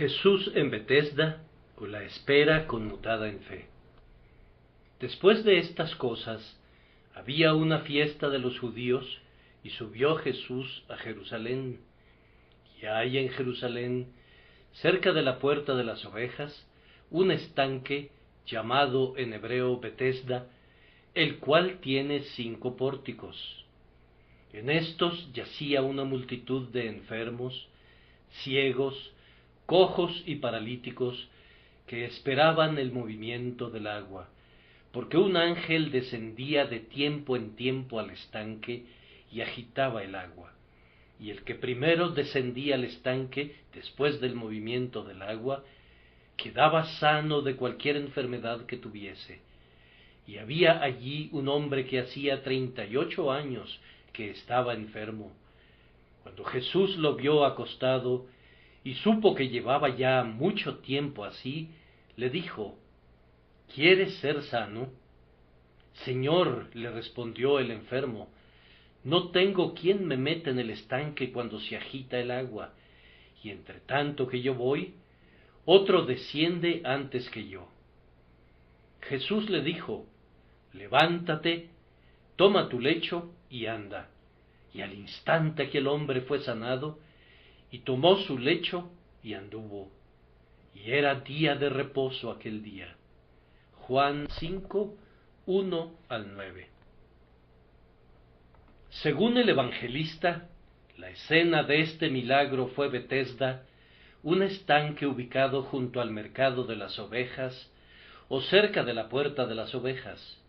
Jesús en Betesda, o la espera conmutada en fe. Después de estas cosas, había una fiesta de los judíos, y subió Jesús a Jerusalén. Y hay en Jerusalén, cerca de la puerta de las ovejas, un estanque llamado en hebreo Betesda, el cual tiene 5 pórticos. En estos yacía una multitud de enfermos, ciegos, cojos y paralíticos, que esperaban el movimiento del agua, porque un ángel descendía de tiempo en tiempo al estanque y agitaba el agua. Y el que primero descendía al estanque, después del movimiento del agua, quedaba sano de cualquier enfermedad que tuviese. Y había allí un hombre que hacía 38 años que estaba enfermo. Cuando Jesús lo vio acostado, y supo que llevaba ya mucho tiempo así, le dijo: ¿Quieres ser sano? Señor, le respondió el enfermo, no tengo quien me meta en el estanque cuando se agita el agua, y entre tanto que yo voy, otro desciende antes que yo. Jesús le dijo: levántate, toma tu lecho y anda. Y al instante que el hombre fue sanado, y tomó su lecho y anduvo. Y era día de reposo aquel día. Juan 5, 1 al 9. Según el evangelista, la escena de este milagro fue Betesda, un estanque ubicado junto al mercado de las ovejas, o cerca de la puerta de las ovejas.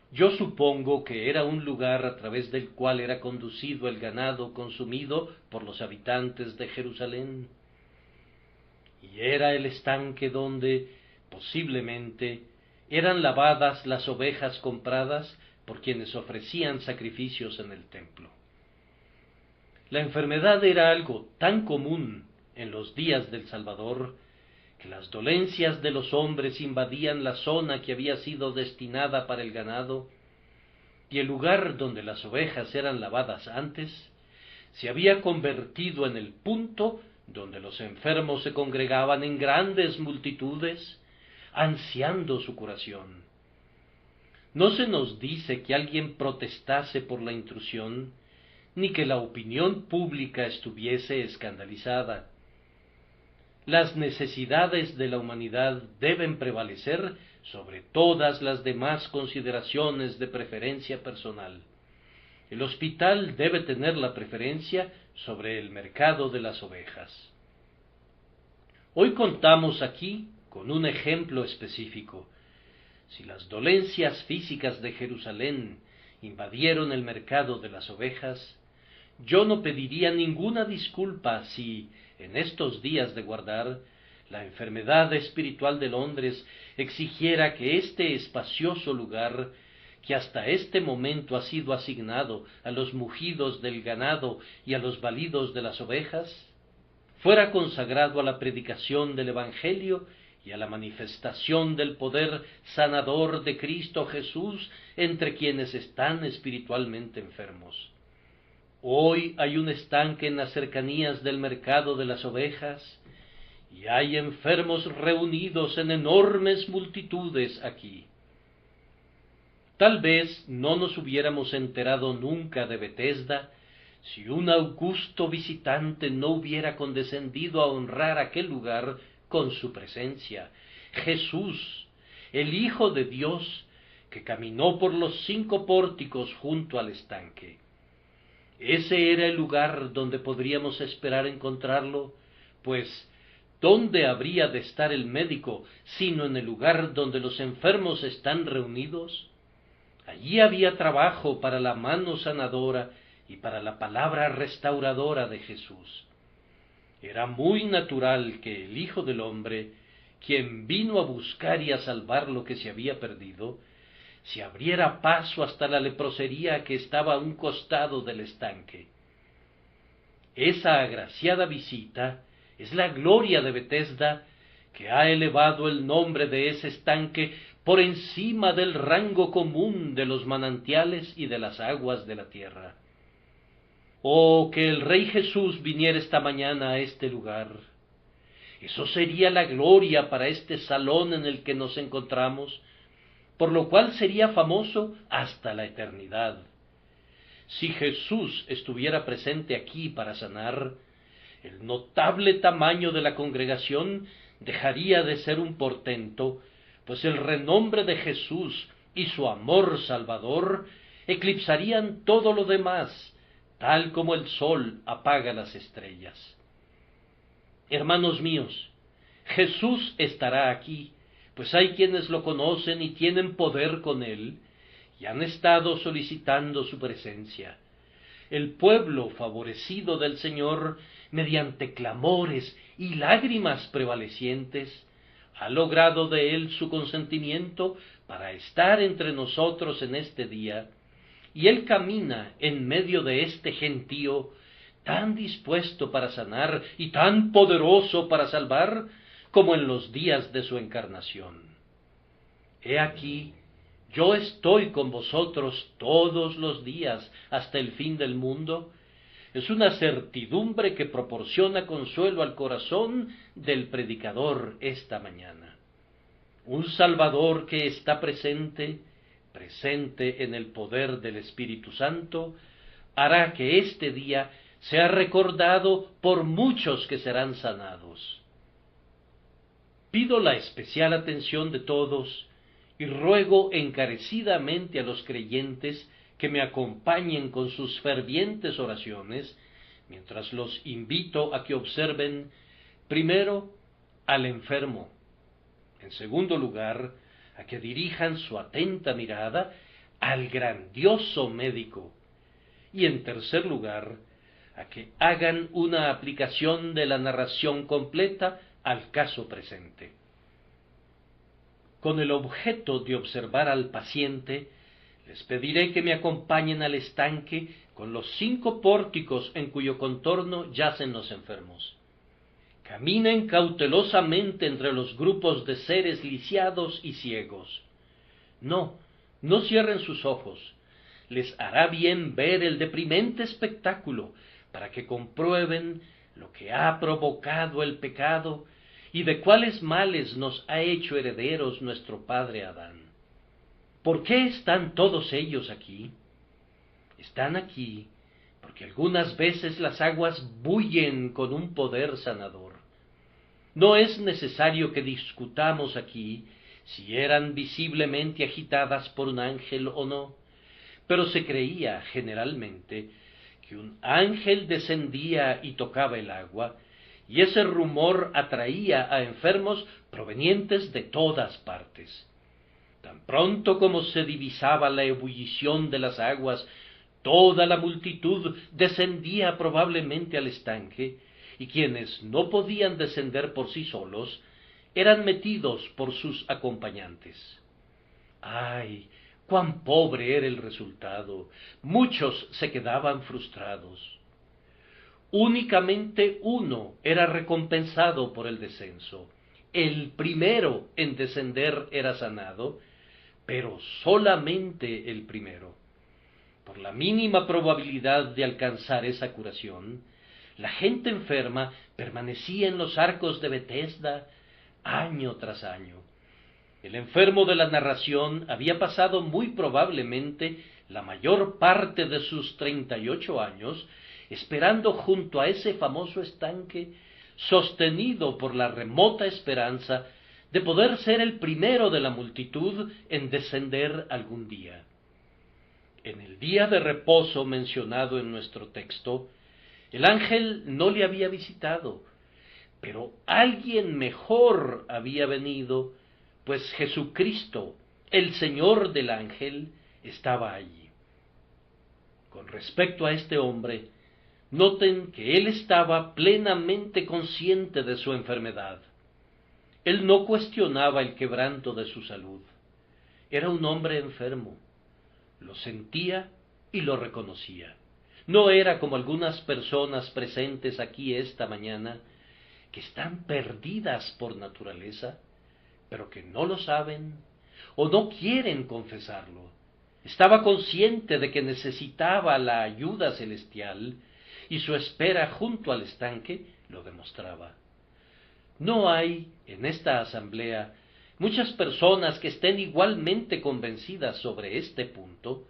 Yo supongo que era un lugar a través del cual era conducido el ganado consumido por los habitantes de Jerusalén. Y era el estanque donde, posiblemente, eran lavadas las ovejas compradas por quienes ofrecían sacrificios en el templo. La enfermedad era algo tan común en los días del Salvador, que las dolencias de los hombres invadían la zona que había sido destinada para el ganado, y el lugar donde las ovejas eran lavadas antes se había convertido en el punto donde los enfermos se congregaban en grandes multitudes, ansiando su curación. No se nos dice que alguien protestase por la intrusión, ni que la opinión pública estuviese escandalizada. Las necesidades de la humanidad deben prevalecer sobre todas las demás consideraciones de preferencia personal. El hospital debe tener la preferencia sobre el mercado de las ovejas. Hoy contamos aquí con un ejemplo específico. Si las dolencias físicas de Jerusalén invadieron el mercado de las ovejas, yo no pediría ninguna disculpa si, en estos días de guardar, la enfermedad espiritual de Londres exigiera que este espacioso lugar, que hasta este momento ha sido asignado a los mugidos del ganado y a los balidos de las ovejas, fuera consagrado a la predicación del Evangelio y a la manifestación del poder sanador de Cristo Jesús entre quienes están espiritualmente enfermos. Hoy hay un estanque en las cercanías del mercado de las ovejas, y hay enfermos reunidos en enormes multitudes aquí. Tal vez no nos hubiéramos enterado nunca de Betesda si un augusto visitante no hubiera condescendido a honrar aquel lugar con su presencia. Jesús, el Hijo de Dios, que caminó por los 5 pórticos junto al estanque. Ese era el lugar donde podríamos esperar encontrarlo, pues ¿dónde habría de estar el médico sino en el lugar donde los enfermos están reunidos? Allí había trabajo para la mano sanadora y para la palabra restauradora de Jesús. Era muy natural que el Hijo del Hombre, quien vino a buscar y a salvar lo que se había perdido, se abriera paso hasta la leprosería que estaba a un costado del estanque. Esa agraciada visita es la gloria de Betesda, que ha elevado el nombre de ese estanque por encima del rango común de los manantiales y de las aguas de la tierra. Oh, que el Rey Jesús viniera esta mañana a este lugar, Eso sería la gloria para este salón en el que nos encontramos, por lo cual sería famoso hasta la eternidad. Si Jesús estuviera presente aquí para sanar, el notable tamaño de la congregación dejaría de ser un portento, pues el renombre de Jesús y su amor salvador eclipsarían todo lo demás, tal como el sol apaga las estrellas. Hermanos míos, Jesús estará aquí, pues hay quienes lo conocen y tienen poder con él, y han estado solicitando su presencia. El pueblo favorecido del Señor, mediante clamores y lágrimas prevalecientes, ha logrado de él su consentimiento para estar entre nosotros en este día, y él camina en medio de este gentío, tan dispuesto para sanar y tan poderoso para salvar, como en los días de su encarnación. He aquí, yo estoy con vosotros todos los días hasta el fin del mundo. Es una certidumbre que proporciona consuelo al corazón del predicador esta mañana. Un Salvador que está presente en el poder del Espíritu Santo, hará que este día sea recordado por muchos que serán sanados. Pido la especial atención de todos y ruego encarecidamente a los creyentes que me acompañen con sus fervientes oraciones, mientras los invito a que observen, primero, al enfermo, en segundo lugar, a que dirijan su atenta mirada al grandioso médico, y en tercer lugar, a que hagan una aplicación de la narración completa al caso presente. Con el objeto de observar al paciente, les pediré que me acompañen al estanque con los 5 pórticos en cuyo contorno yacen los enfermos. Caminen cautelosamente entre los grupos de seres lisiados y ciegos. No cierren sus ojos. Les hará bien ver el deprimente espectáculo para que comprueben lo que ha provocado el pecado y de cuáles males nos ha hecho herederos nuestro padre Adán. ¿Por qué están todos ellos aquí? Están aquí porque algunas veces las aguas bullen con un poder sanador. No es necesario que discutamos aquí si eran visiblemente agitadas por un ángel o no, pero se creía generalmente que un ángel descendía y tocaba el agua, y ese rumor atraía a enfermos provenientes de todas partes. Tan pronto como se divisaba la ebullición de las aguas, toda la multitud descendía probablemente al estanque, y quienes no podían descender por sí solos, eran metidos por sus acompañantes. ¡Ay! ¡Cuán pobre era el resultado! Muchos se quedaban frustrados. Únicamente uno era recompensado por el descenso. El primero en descender era sanado, pero solamente el primero. Por la mínima probabilidad de alcanzar esa curación, la gente enferma permanecía en los arcos de Betesda año tras año. El enfermo de la narración había pasado muy probablemente la mayor parte de sus 38 años esperando junto a ese famoso estanque, sostenido por la remota esperanza de poder ser el primero de la multitud en descender algún día. En el día de reposo mencionado en nuestro texto, el ángel no le había visitado, pero alguien mejor había venido, pues Jesucristo, el Señor del ángel, estaba allí. Con respecto a este hombre, noten que él estaba plenamente consciente de su enfermedad. Él no cuestionaba el quebranto de su salud. Era un hombre enfermo. Lo sentía y lo reconocía. No era como algunas personas presentes aquí esta mañana, que están perdidas por naturaleza, pero que no lo saben o no quieren confesarlo. Estaba consciente de que necesitaba la ayuda celestial y su espera junto al estanque lo demostraba. No hay en esta asamblea muchas personas que estén igualmente convencidas sobre este punto.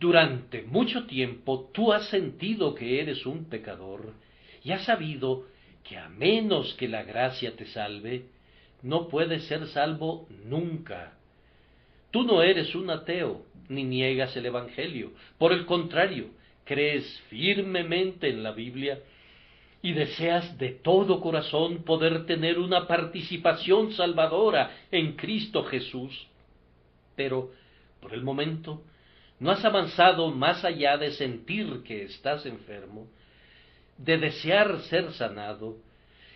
Durante mucho tiempo tú has sentido que eres un pecador y has sabido que a menos que la gracia te salve, no puedes ser salvo nunca. Tú no eres un ateo, ni niegas el Evangelio. Por el contrario, crees firmemente en la Biblia y deseas de todo corazón poder tener una participación salvadora en Cristo Jesús. Pero, por el momento, no has avanzado más allá de sentir que estás enfermo, de desear ser sanado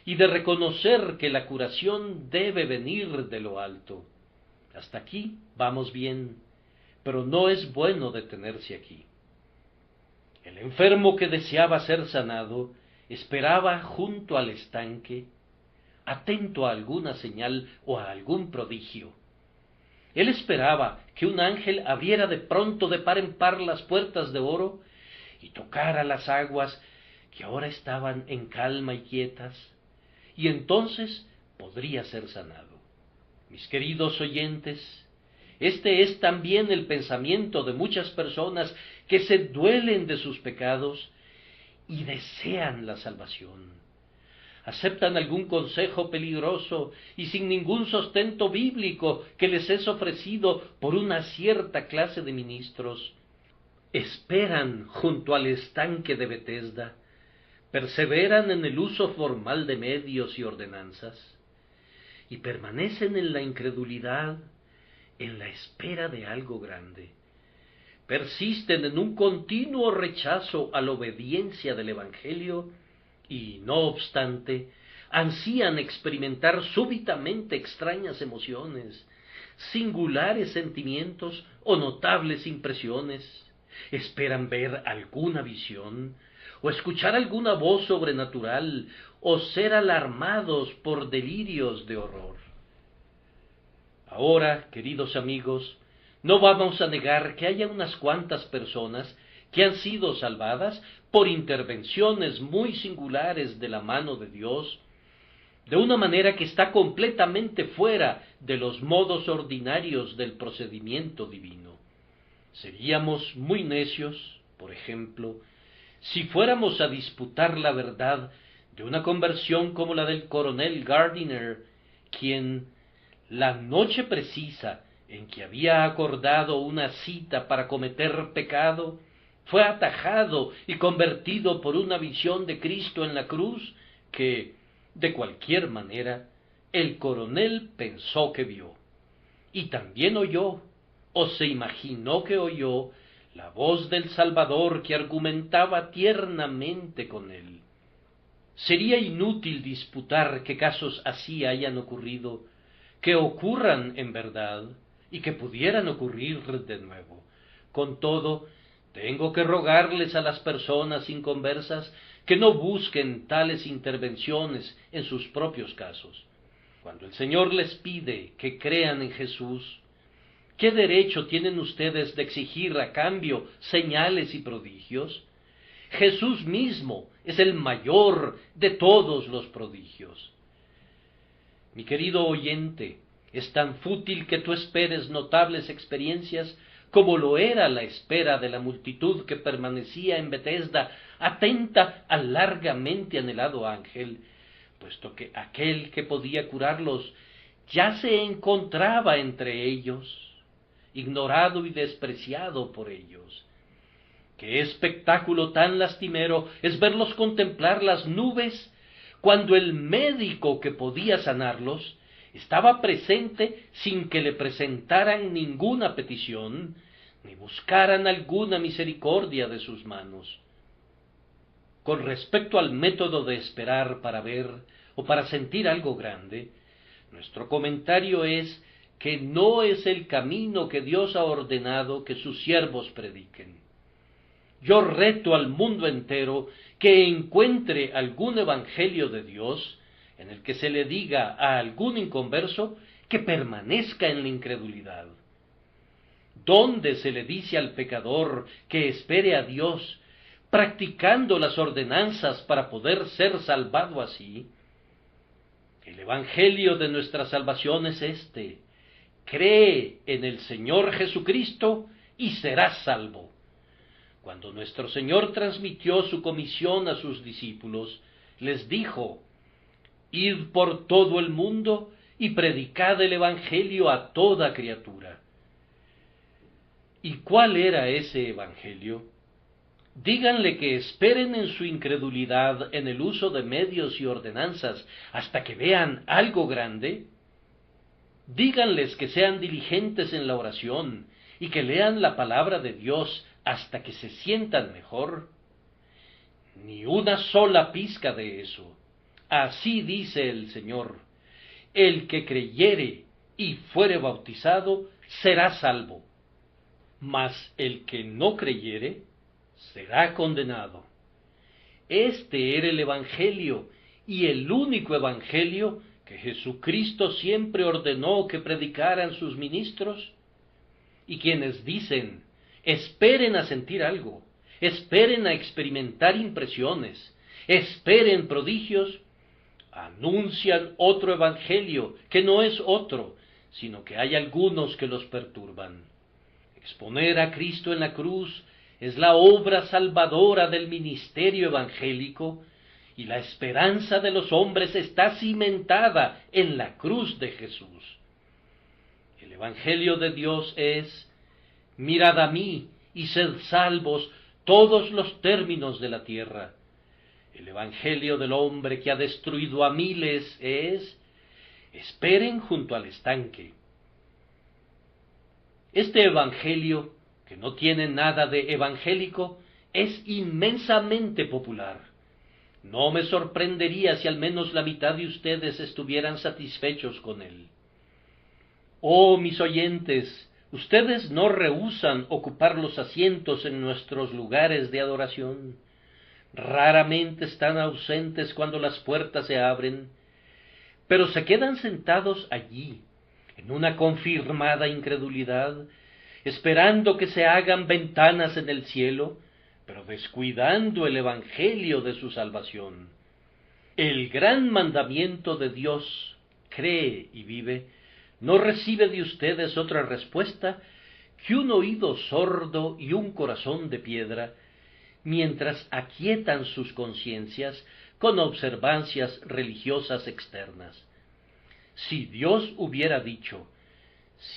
y de reconocer que la curación debe venir de lo alto. Hasta aquí vamos bien, pero no es bueno detenerse aquí. El enfermo que deseaba ser sanado esperaba junto al estanque, atento a alguna señal o a algún prodigio. Él esperaba que un ángel abriera de pronto de par en par las puertas de oro y tocara las aguas que ahora estaban en calma y quietas, y entonces podría ser sanado. Mis queridos oyentes, este es también el pensamiento de muchas personas que se duelen de sus pecados y desean la salvación. Aceptan algún consejo peligroso y sin ningún sustento bíblico que les es ofrecido por una cierta clase de ministros. Esperan junto al estanque de Betesda, perseveran en el uso formal de medios y ordenanzas, y permanecen en la incredulidad, en la espera de algo grande. Persisten en un continuo rechazo a la obediencia del Evangelio y, no obstante, ansían experimentar súbitamente extrañas emociones, singulares sentimientos o notables impresiones. Esperan ver alguna visión, o escuchar alguna voz sobrenatural, o ser alarmados por delirios de horror. Ahora, queridos amigos, no vamos a negar que haya unas cuantas personas que han sido salvadas por intervenciones muy singulares de la mano de Dios, de una manera que está completamente fuera de los modos ordinarios del procedimiento divino. Seríamos muy necios, por ejemplo, si fuéramos a disputar la verdad de una conversión como la del coronel Gardiner, quien, la noche precisa en que había acordado una cita para cometer pecado, fue atajado y convertido por una visión de Cristo en la cruz que, de cualquier manera, el coronel pensó que vio. Y también oyó, o se imaginó que oyó, la voz del Salvador que argumentaba tiernamente con él. Sería inútil disputar que casos así hayan ocurrido, que ocurran en verdad y que pudieran ocurrir de nuevo. Con todo, tengo que rogarles a las personas inconversas que no busquen tales intervenciones en sus propios casos. Cuando el Señor les pide que crean en Jesús, ¿qué derecho tienen ustedes de exigir a cambio señales y prodigios? Jesús mismo es el mayor de todos los prodigios. Mi querido oyente, es tan fútil que tú esperes notables experiencias como lo era la espera de la multitud que permanecía en Betesda, atenta al largamente anhelado ángel, puesto que aquel que podía curarlos ya se encontraba entre ellos, ignorado y despreciado por ellos. Qué espectáculo tan lastimero es verlos contemplar las nubes cuando el médico que podía sanarlos estaba presente sin que le presentaran ninguna petición, ni buscaran alguna misericordia de sus manos. Con respecto al método de esperar para ver o para sentir algo grande, nuestro comentario es que no es el camino que Dios ha ordenado que sus siervos prediquen. Yo reto al mundo entero que encuentre algún evangelio de Dios en el que se le diga a algún inconverso que permanezca en la incredulidad. ¿Dónde se le dice al pecador que espere a Dios, practicando las ordenanzas para poder ser salvado así? El evangelio de nuestra salvación es este: cree en el Señor Jesucristo y serás salvo. Cuando nuestro Señor transmitió su comisión a sus discípulos, les dijo: id por todo el mundo y predicad el evangelio a toda criatura. ¿Y cuál era ese evangelio? Díganle que esperen en su incredulidad en el uso de medios y ordenanzas hasta que vean algo grande. Díganles que sean diligentes en la oración y que lean la palabra de Dios hasta que se sientan mejor. Ni una sola pizca de eso. Así dice el Señor: el que creyere y fuere bautizado será salvo, mas el que no creyere será condenado. Este era el evangelio, y el único evangelio que Jesucristo siempre ordenó que predicaran sus ministros. Y quienes dicen: esperen a sentir algo, esperen a experimentar impresiones, esperen prodigios, anuncian otro evangelio que no es otro, sino que hay algunos que los perturban. Exponer a Cristo en la cruz es la obra salvadora del ministerio evangélico, y la esperanza de los hombres está cimentada en la cruz de Jesús. El evangelio de Dios es: mirad a mí y sed salvos todos los términos de la tierra. El evangelio del hombre que ha destruido a miles es: esperen junto al estanque. Este evangelio, que no tiene nada de evangélico, es inmensamente popular. No me sorprendería si al menos la mitad de ustedes estuvieran satisfechos con él. Oh, mis oyentes, ustedes no rehúsan ocupar los asientos en nuestros lugares de adoración. Raramente están ausentes cuando las puertas se abren, pero se quedan sentados allí, en una confirmada incredulidad, esperando que se hagan ventanas en el cielo, pero descuidando el evangelio de su salvación. El gran mandamiento de Dios, cree y vive, no recibe de ustedes otra respuesta que un oído sordo y un corazón de piedra, mientras aquietan sus conciencias con observancias religiosas externas. Si Dios hubiera dicho: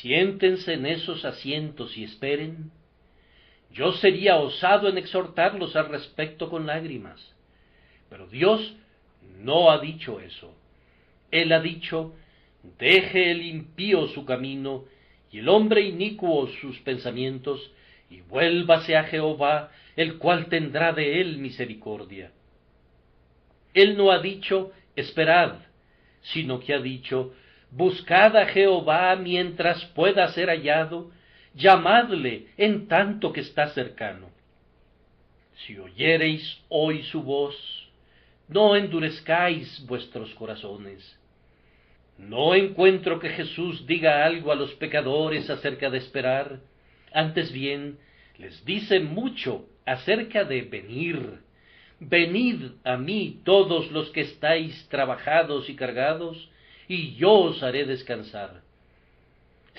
siéntense en esos asientos y esperen, yo sería osado en exhortarlos al respecto con lágrimas. Pero Dios no ha dicho eso. Él ha dicho: deje el impío su camino y el hombre inicuo sus pensamientos, y vuélvase a Jehová, el cual tendrá de él misericordia. Él no ha dicho: esperad, sino que ha dicho: buscad a Jehová mientras pueda ser hallado, llamadle en tanto que está cercano. Si oyereis hoy su voz, no endurezcáis vuestros corazones. No encuentro que Jesús diga algo a los pecadores acerca de esperar, antes bien les dice mucho acerca de venir. Venid a mí todos los que estáis trabajados y cargados, y yo os haré descansar.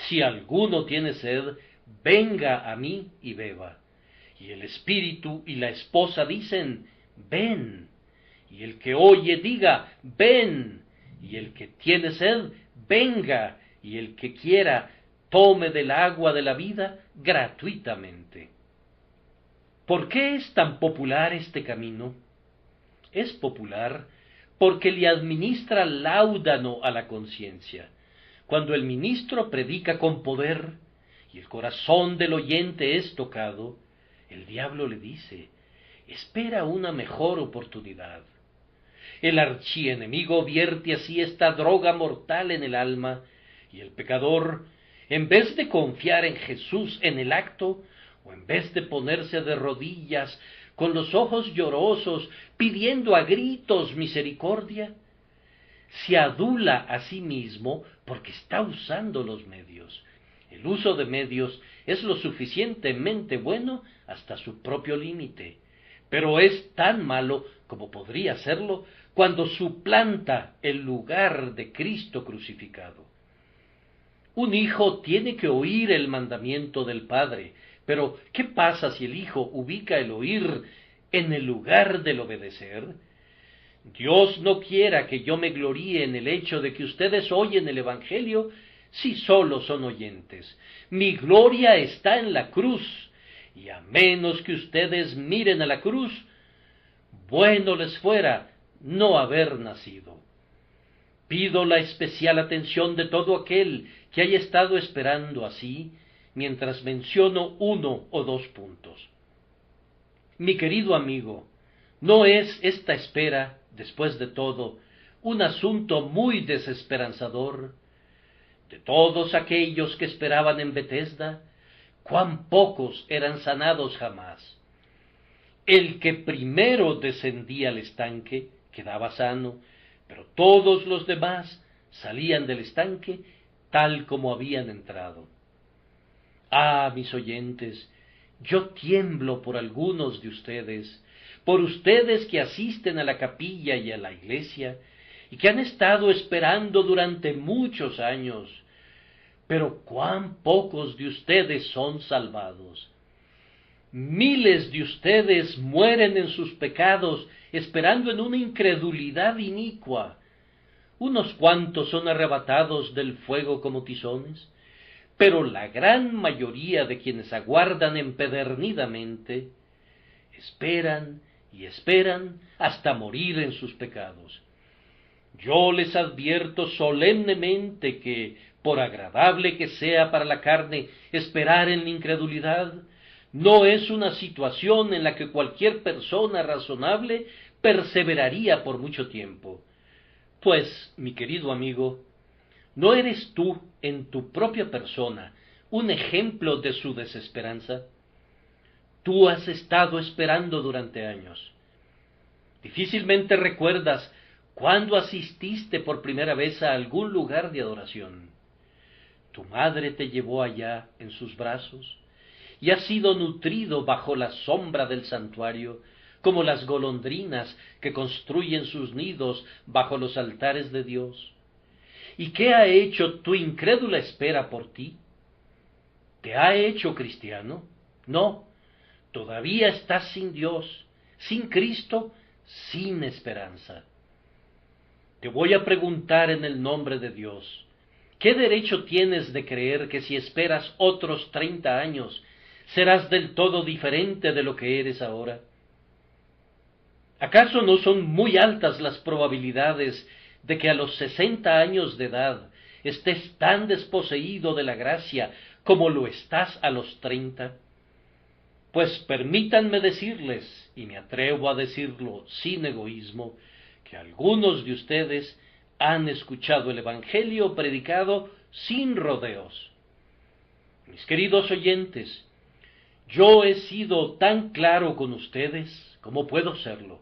Si alguno tiene sed, venga a mí y beba. Y el espíritu y la esposa dicen: ven. Y el que oye diga: ven. Y el que tiene sed, venga. Y el que quiera, tome del agua de la vida gratuitamente. ¿Por qué es tan popular este camino? Es popular porque le administra láudano a la conciencia. Cuando el ministro predica con poder y el corazón del oyente es tocado, el diablo le dice: espera una mejor oportunidad. El archienemigo vierte así esta droga mortal en el alma, y el pecador, en vez de confiar en Jesús en el acto, o en vez de ponerse de rodillas con los ojos llorosos, pidiendo a gritos misericordia, se adula a sí mismo porque está usando los medios. El uso de medios es lo suficientemente bueno hasta su propio límite, pero es tan malo como podría serlo cuando suplanta el lugar de Cristo crucificado. Un hijo tiene que oír el mandamiento del Padre, pero ¿qué pasa si el hijo ubica el oír en el lugar del obedecer? Dios no quiera que yo me gloríe en el hecho de que ustedes oyen el Evangelio si solo son oyentes. Mi gloria está en la cruz, y a menos que ustedes miren a la cruz, bueno les fuera no haber nacido. Pido la especial atención de todo aquel que haya estado esperando así, mientras menciono uno o dos puntos. Mi querido amigo, ¿no es esta espera, después de todo, un asunto muy desesperanzador? De todos aquellos que esperaban en Betesda, cuán pocos eran sanados jamás. El que primero descendía al estanque quedaba sano, pero todos los demás salían del estanque tal como habían entrado. Ah, mis oyentes, yo tiemblo por algunos de ustedes, por ustedes que asisten a la capilla y a la iglesia, y que han estado esperando durante muchos años, pero cuán pocos de ustedes son salvados. Miles de ustedes mueren en sus pecados, esperando en una incredulidad inicua. Unos cuantos son arrebatados del fuego como tizones, pero la gran mayoría de quienes aguardan empedernidamente, esperan y esperan hasta morir en sus pecados. Yo les advierto solemnemente que, por agradable que sea para la carne esperar en la incredulidad, no es una situación en la que cualquier persona razonable perseveraría por mucho tiempo. Pues, mi querido amigo, ¿no eres tú, en tu propia persona, un ejemplo de su desesperanza? Tú has estado esperando durante años. Difícilmente recuerdas cuándo asististe por primera vez a algún lugar de adoración. Tu madre te llevó allá en sus brazos, y has sido nutrido bajo la sombra del santuario, como las golondrinas que construyen sus nidos bajo los altares de Dios. ¿Y qué ha hecho tu incrédula espera por ti? ¿Te ha hecho cristiano? No, todavía estás sin Dios, sin Cristo, sin esperanza. Te voy a preguntar en el nombre de Dios, ¿qué derecho tienes de creer que si esperas otros 30 años, serás del todo diferente de lo que eres ahora? ¿Acaso no son muy altas las probabilidades de que a los 60 años de edad estés tan desposeído de la gracia como lo estás a los 30? Pues permítanme decirles, y me atrevo a decirlo sin egoísmo, que algunos de ustedes han escuchado el Evangelio predicado sin rodeos. Mis queridos oyentes, yo he sido tan claro con ustedes como puedo serlo.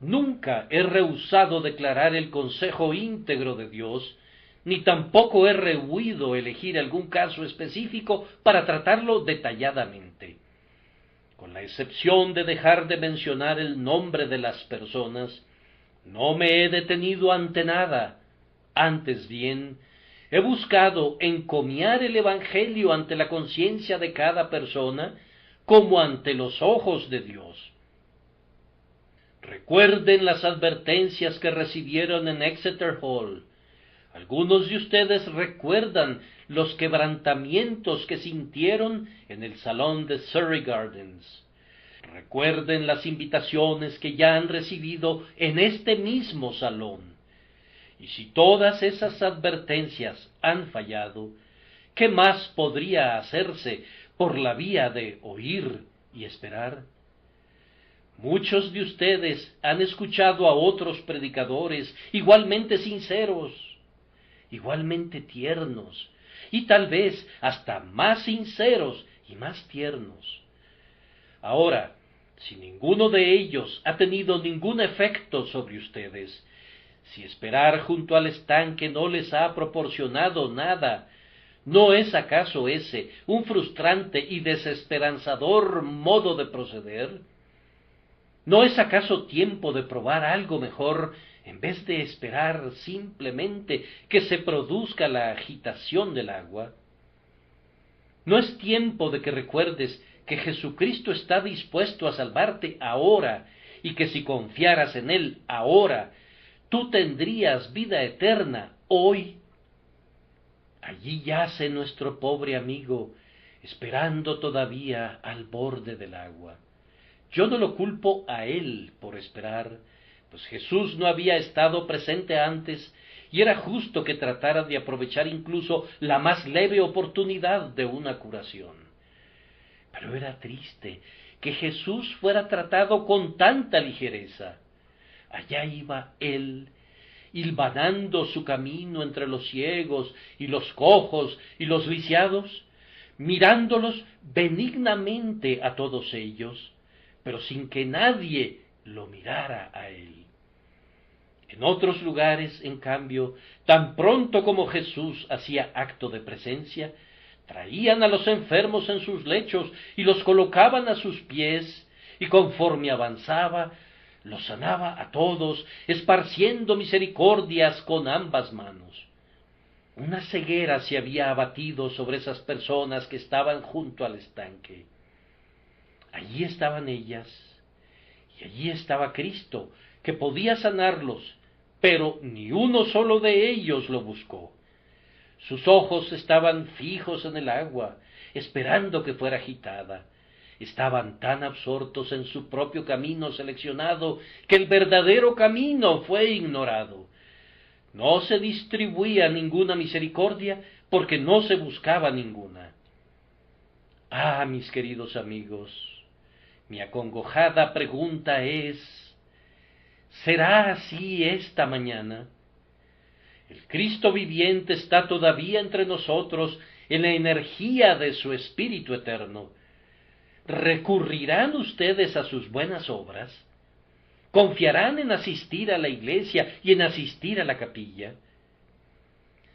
Nunca he rehusado declarar el consejo íntegro de Dios, ni tampoco he rehuido elegir algún caso específico para tratarlo detalladamente. Con la excepción de dejar de mencionar el nombre de las personas, no me he detenido ante nada. Antes bien, he buscado encomiar el Evangelio ante la conciencia de cada persona, como ante los ojos de Dios. Recuerden las advertencias que recibieron en Exeter Hall. Algunos de ustedes recuerdan los quebrantamientos que sintieron en el salón de Surrey Gardens. Recuerden las invitaciones que ya han recibido en este mismo salón. Y si todas esas advertencias han fallado, ¿qué más podría hacerse por la vía de oír y esperar? Muchos de ustedes han escuchado a otros predicadores igualmente sinceros, igualmente tiernos, y tal vez hasta más sinceros y más tiernos. Ahora, si ninguno de ellos ha tenido ningún efecto sobre ustedes, si esperar junto al estanque no les ha proporcionado nada, ¿no es acaso ese un frustrante y desesperanzador modo de proceder? ¿No es acaso tiempo de probar algo mejor en vez de esperar simplemente que se produzca la agitación del agua? No es tiempo de que recuerdes que Jesucristo está dispuesto a salvarte ahora y que si confiaras en Él ahora, tú tendrías vida eterna hoy. Allí yace nuestro pobre amigo, esperando todavía al borde del agua. Yo no lo culpo a él por esperar, pues Jesús no había estado presente antes y era justo que tratara de aprovechar incluso la más leve oportunidad de una curación. Pero era triste que Jesús fuera tratado con tanta ligereza. Allá iba él, hilvanando su camino entre los ciegos y los cojos y los lisiados, mirándolos benignamente a todos ellos, pero sin que nadie lo mirara a él. En otros lugares, en cambio, tan pronto como Jesús hacía acto de presencia, traían a los enfermos en sus lechos y los colocaban a sus pies, y conforme avanzaba, los sanaba a todos, esparciendo misericordias con ambas manos. Una ceguera se había abatido sobre esas personas que estaban junto al estanque. Allí estaban ellas, y allí estaba Cristo, que podía sanarlos, pero ni uno solo de ellos lo buscó. Sus ojos estaban fijos en el agua, esperando que fuera agitada. Estaban tan absortos en su propio camino seleccionado que el verdadero camino fue ignorado. No se distribuía ninguna misericordia porque no se buscaba ninguna. Ah, mis queridos amigos, mi acongojada pregunta es, ¿será así esta mañana? El Cristo viviente está todavía entre nosotros en la energía de su Espíritu eterno. ¿Recurrirán ustedes a sus buenas obras? ¿Confiarán en asistir a la iglesia y en asistir a la capilla?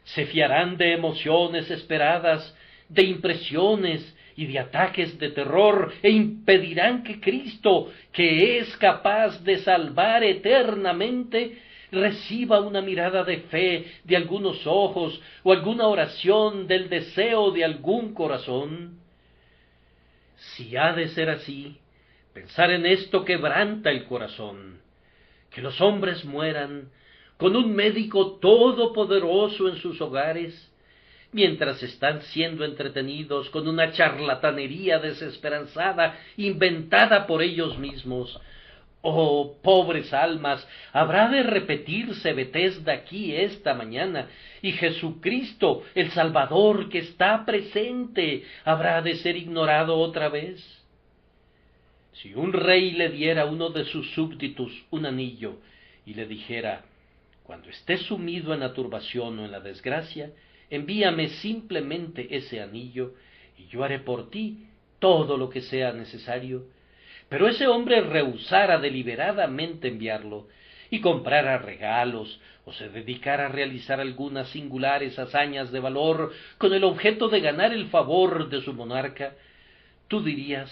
¿Se fiarán de emociones esperadas, de impresiones y de ataques de terror, e impedirán que Cristo, que es capaz de salvar eternamente, reciba una mirada de fe de algunos ojos o alguna oración del deseo de algún corazón? Si ha de ser así, pensar en esto quebranta el corazón. Que los hombres mueran con un médico todopoderoso en sus hogares, mientras están siendo entretenidos con una charlatanería desesperanzada inventada por ellos mismos. Oh, pobres almas, habrá de repetirse Betesda aquí esta mañana, y Jesucristo, el Salvador que está presente, habrá de ser ignorado otra vez. Si un rey le diera a uno de sus súbditos un anillo y le dijera, cuando estés sumido en la turbación o en la desgracia, envíame simplemente ese anillo y yo haré por ti todo lo que sea necesario, pero ese hombre rehusara deliberadamente enviarlo y comprara regalos o se dedicara a realizar algunas singulares hazañas de valor con el objeto de ganar el favor de su monarca, tú dirías,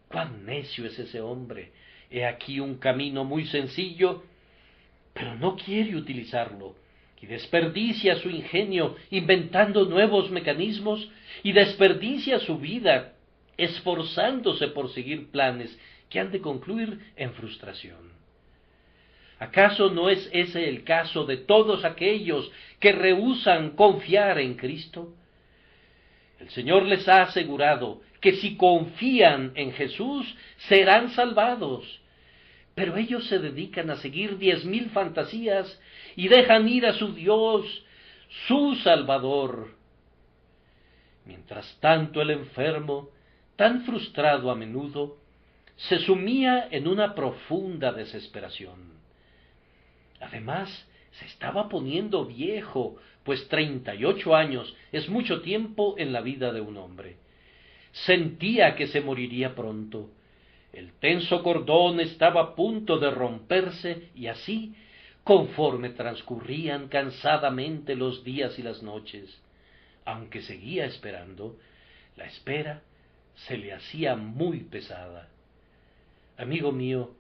cuán necio es ese hombre, he aquí un camino muy sencillo, pero no quiere utilizarlo, y desperdicia su ingenio inventando nuevos mecanismos, y desperdicia su vida esforzándose por seguir planes que han de concluir en frustración. ¿Acaso no es ese el caso de todos aquellos que rehúsan confiar en Cristo? El Señor les ha asegurado que si confían en Jesús serán salvados, pero ellos se dedican a seguir 10,000 fantasías y dejan ir a su Dios, su Salvador. Mientras tanto el enfermo, tan frustrado a menudo, se sumía en una profunda desesperación. Además, se estaba poniendo viejo, pues 38 años es mucho tiempo en la vida de un hombre. Sentía que se moriría pronto. El tenso cordón estaba a punto de romperse y así, conforme transcurrían cansadamente los días y las noches, aunque seguía esperando, la espera se le hacía muy pesada. Amigo mío,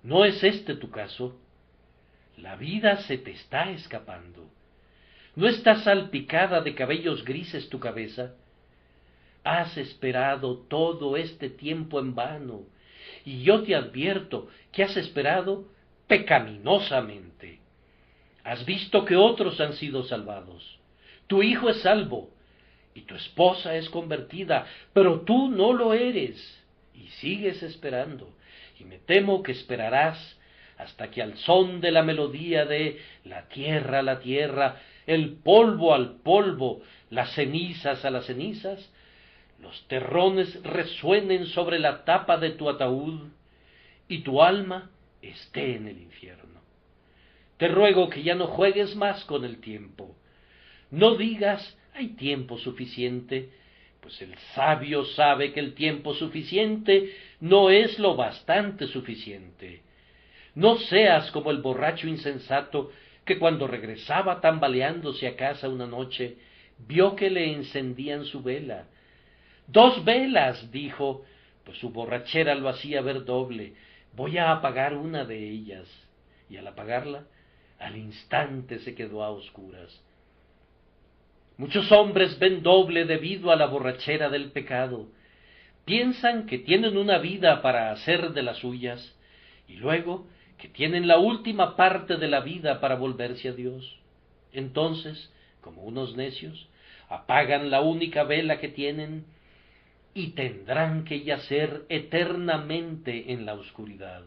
¿no es este tu caso? La vida se te está escapando. ¿No está salpicada de cabellos grises tu cabeza? Has esperado todo este tiempo en vano, y yo te advierto que has esperado pecaminosamente. Has visto que otros han sido salvados. Tu hijo es salvo, y tu esposa es convertida, pero tú no lo eres, y sigues esperando, y me temo que esperarás hasta que al son de la melodía de la tierra, el polvo al polvo, las cenizas a las cenizas, los terrones resuenen sobre la tapa de tu ataúd, y tu alma esté en el infierno. Te ruego que ya no juegues más con el tiempo. No digas, hay tiempo suficiente, pues el sabio sabe que el tiempo suficiente no es lo bastante suficiente. No seas como el borracho insensato que cuando regresaba tambaleándose a casa una noche, vio que le encendían su vela. 2 velas, dijo, pues su borrachera lo hacía ver doble. Voy a apagar una de ellas. Y al apagarla, al instante se quedó a oscuras. Muchos hombres ven doble debido a la borrachera del pecado. Piensan que tienen una vida para hacer de las suyas, y luego que tienen la última parte de la vida para volverse a Dios. Entonces, como unos necios, apagan la única vela que tienen y tendrán que yacer eternamente en la oscuridad.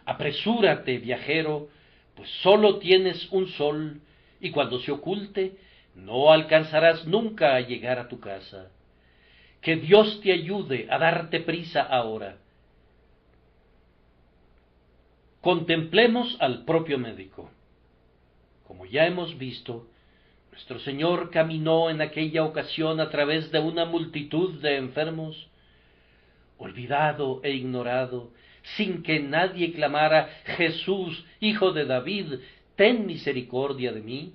Apresúrate, viajero, pues sólo tienes un sol, y cuando se oculte, no alcanzarás nunca a llegar a tu casa. Que Dios te ayude a darte prisa ahora. Contemplemos al propio médico. Como ya hemos visto, nuestro Señor caminó en aquella ocasión a través de una multitud de enfermos, olvidado e ignorado, sin que nadie clamara, Jesús, Hijo de David, ten misericordia de mí,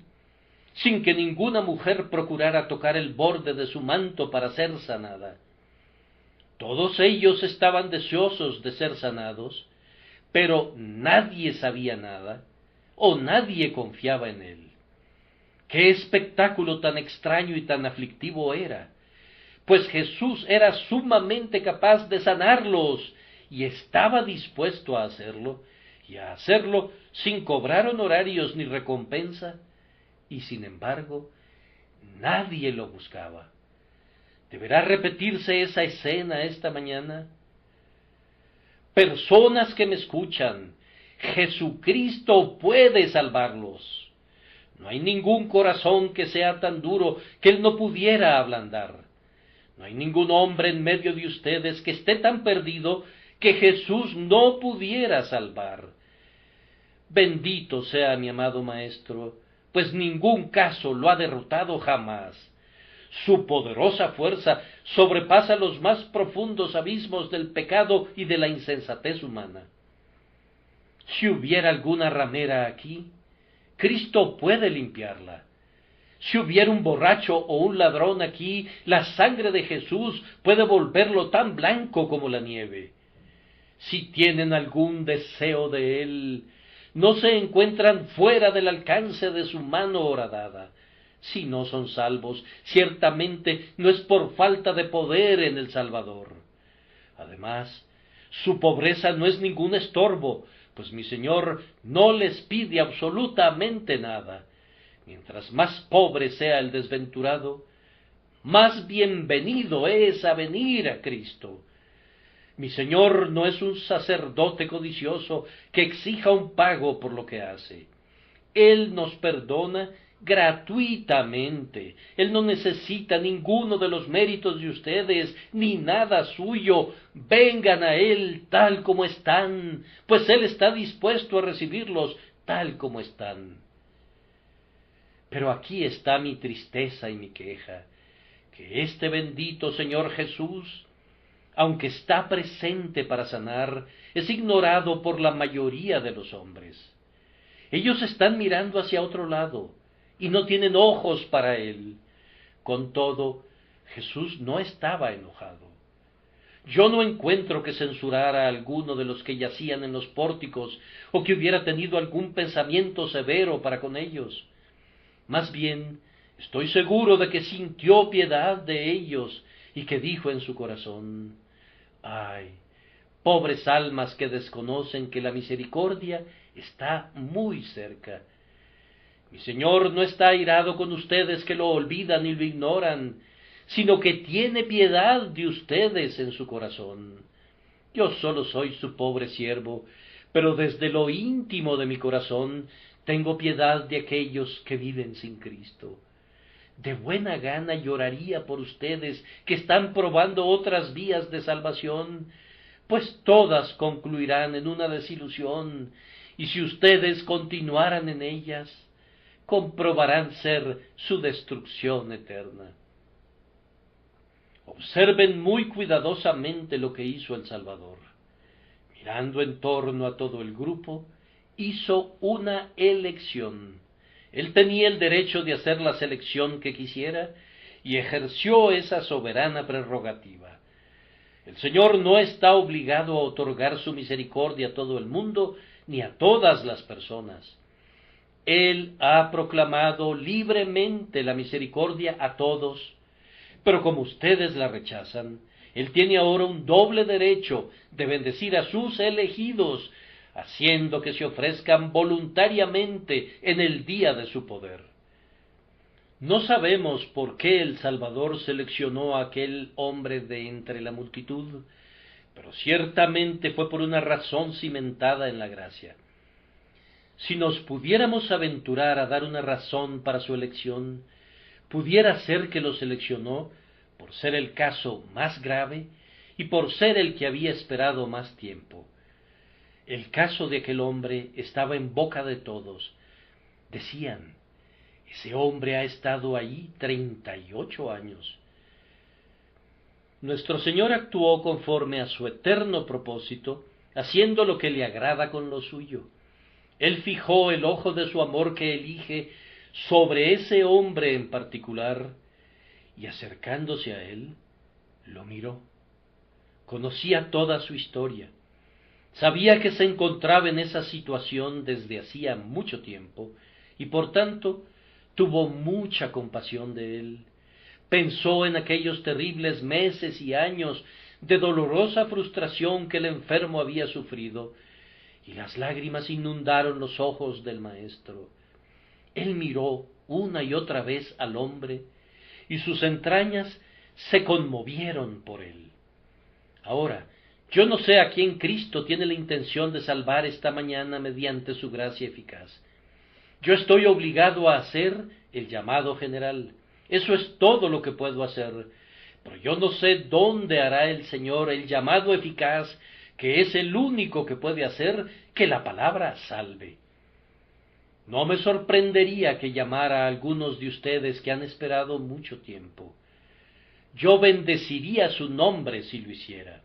sin que ninguna mujer procurara tocar el borde de su manto para ser sanada. Todos ellos estaban deseosos de ser sanados, pero nadie sabía nada, o nadie confiaba en él. ¡Qué espectáculo tan extraño y tan aflictivo era! Pues Jesús era sumamente capaz de sanarlos, y estaba dispuesto a hacerlo, y a hacerlo sin cobrar honorarios ni recompensa, y sin embargo, nadie lo buscaba. ¿Deberá repetirse esa escena esta mañana? Personas que me escuchan, Jesucristo puede salvarlos. No hay ningún corazón que sea tan duro que Él no pudiera ablandar. No hay ningún hombre en medio de ustedes que esté tan perdido que Jesús no pudiera salvar. Bendito sea mi amado Maestro, pues ningún caso lo ha derrotado jamás. Su poderosa fuerza sobrepasa los más profundos abismos del pecado y de la insensatez humana. Si hubiera alguna ramera aquí, Cristo puede limpiarla. Si hubiera un borracho o un ladrón aquí, la sangre de Jesús puede volverlo tan blanco como la nieve. Si tienen algún deseo de Él, no se encuentran fuera del alcance de su mano horadada. Si no son salvos, ciertamente no es por falta de poder en el Salvador. Además, su pobreza no es ningún estorbo, pues mi Señor no les pide absolutamente nada. Mientras más pobre sea el desventurado, más bienvenido es a venir a Cristo. Mi Señor no es un sacerdote codicioso que exija un pago por lo que hace. Él nos perdona gratuitamente. Él no necesita ninguno de los méritos de ustedes, ni nada suyo. Vengan a Él tal como están, pues Él está dispuesto a recibirlos tal como están. Pero aquí está mi tristeza y mi queja, que este bendito Señor Jesús, aunque está presente para sanar, es ignorado por la mayoría de los hombres. Ellos están mirando hacia otro lado y no tienen ojos para Él. Con todo, Jesús no estaba enojado. Yo no encuentro que censurara a alguno de los que yacían en los pórticos, o que hubiera tenido algún pensamiento severo para con ellos. Más bien, estoy seguro de que sintió piedad de ellos, y que dijo en su corazón: ay, pobres almas que desconocen que la misericordia está muy cerca. Mi Señor no está airado con ustedes que lo olvidan y lo ignoran, sino que tiene piedad de ustedes en su corazón. Yo solo soy su pobre siervo, pero desde lo íntimo de mi corazón tengo piedad de aquellos que viven sin Cristo. De buena gana lloraría por ustedes que están probando otras vías de salvación, pues todas concluirán en una desilusión, y si ustedes continuaran en ellas, comprobarán ser su destrucción eterna. Observen muy cuidadosamente lo que hizo el Salvador. Mirando en torno a todo el grupo, hizo una elección. Él tenía el derecho de hacer la selección que quisiera y ejerció esa soberana prerrogativa. El Señor no está obligado a otorgar su misericordia a todo el mundo ni a todas las personas. Él ha proclamado libremente la misericordia a todos, pero como ustedes la rechazan, Él tiene ahora un doble derecho de bendecir a sus elegidos, haciendo que se ofrezcan voluntariamente en el día de su poder. No sabemos por qué el Salvador seleccionó a aquel hombre de entre la multitud, pero ciertamente fue por una razón cimentada en la gracia. Si nos pudiéramos aventurar a dar una razón para su elección, pudiera ser que lo seleccionó por ser el caso más grave y por ser el que había esperado más tiempo. El caso de aquel hombre estaba en boca de todos. Decían: ese hombre ha estado ahí 38 años. Nuestro Señor actuó conforme a su eterno propósito, haciendo lo que le agrada con lo suyo. Él fijó el ojo de su amor que elige sobre ese hombre en particular, y acercándose a él, lo miró. Conocía toda su historia. Sabía que se encontraba en esa situación desde hacía mucho tiempo, y por tanto tuvo mucha compasión de él. Pensó en aquellos terribles meses y años de dolorosa frustración que el enfermo había sufrido, y las lágrimas inundaron los ojos del maestro. Él miró una y otra vez al hombre, y sus entrañas se conmovieron por él. Ahora, yo no sé a quién Cristo tiene la intención de salvar esta mañana mediante su gracia eficaz. Yo estoy obligado a hacer el llamado general. Eso es todo lo que puedo hacer. Pero yo no sé dónde hará el Señor el llamado eficaz, que es el único que puede hacer que la palabra salve. No me sorprendería que llamara a algunos de ustedes que han esperado mucho tiempo. Yo bendeciría su nombre si lo hiciera.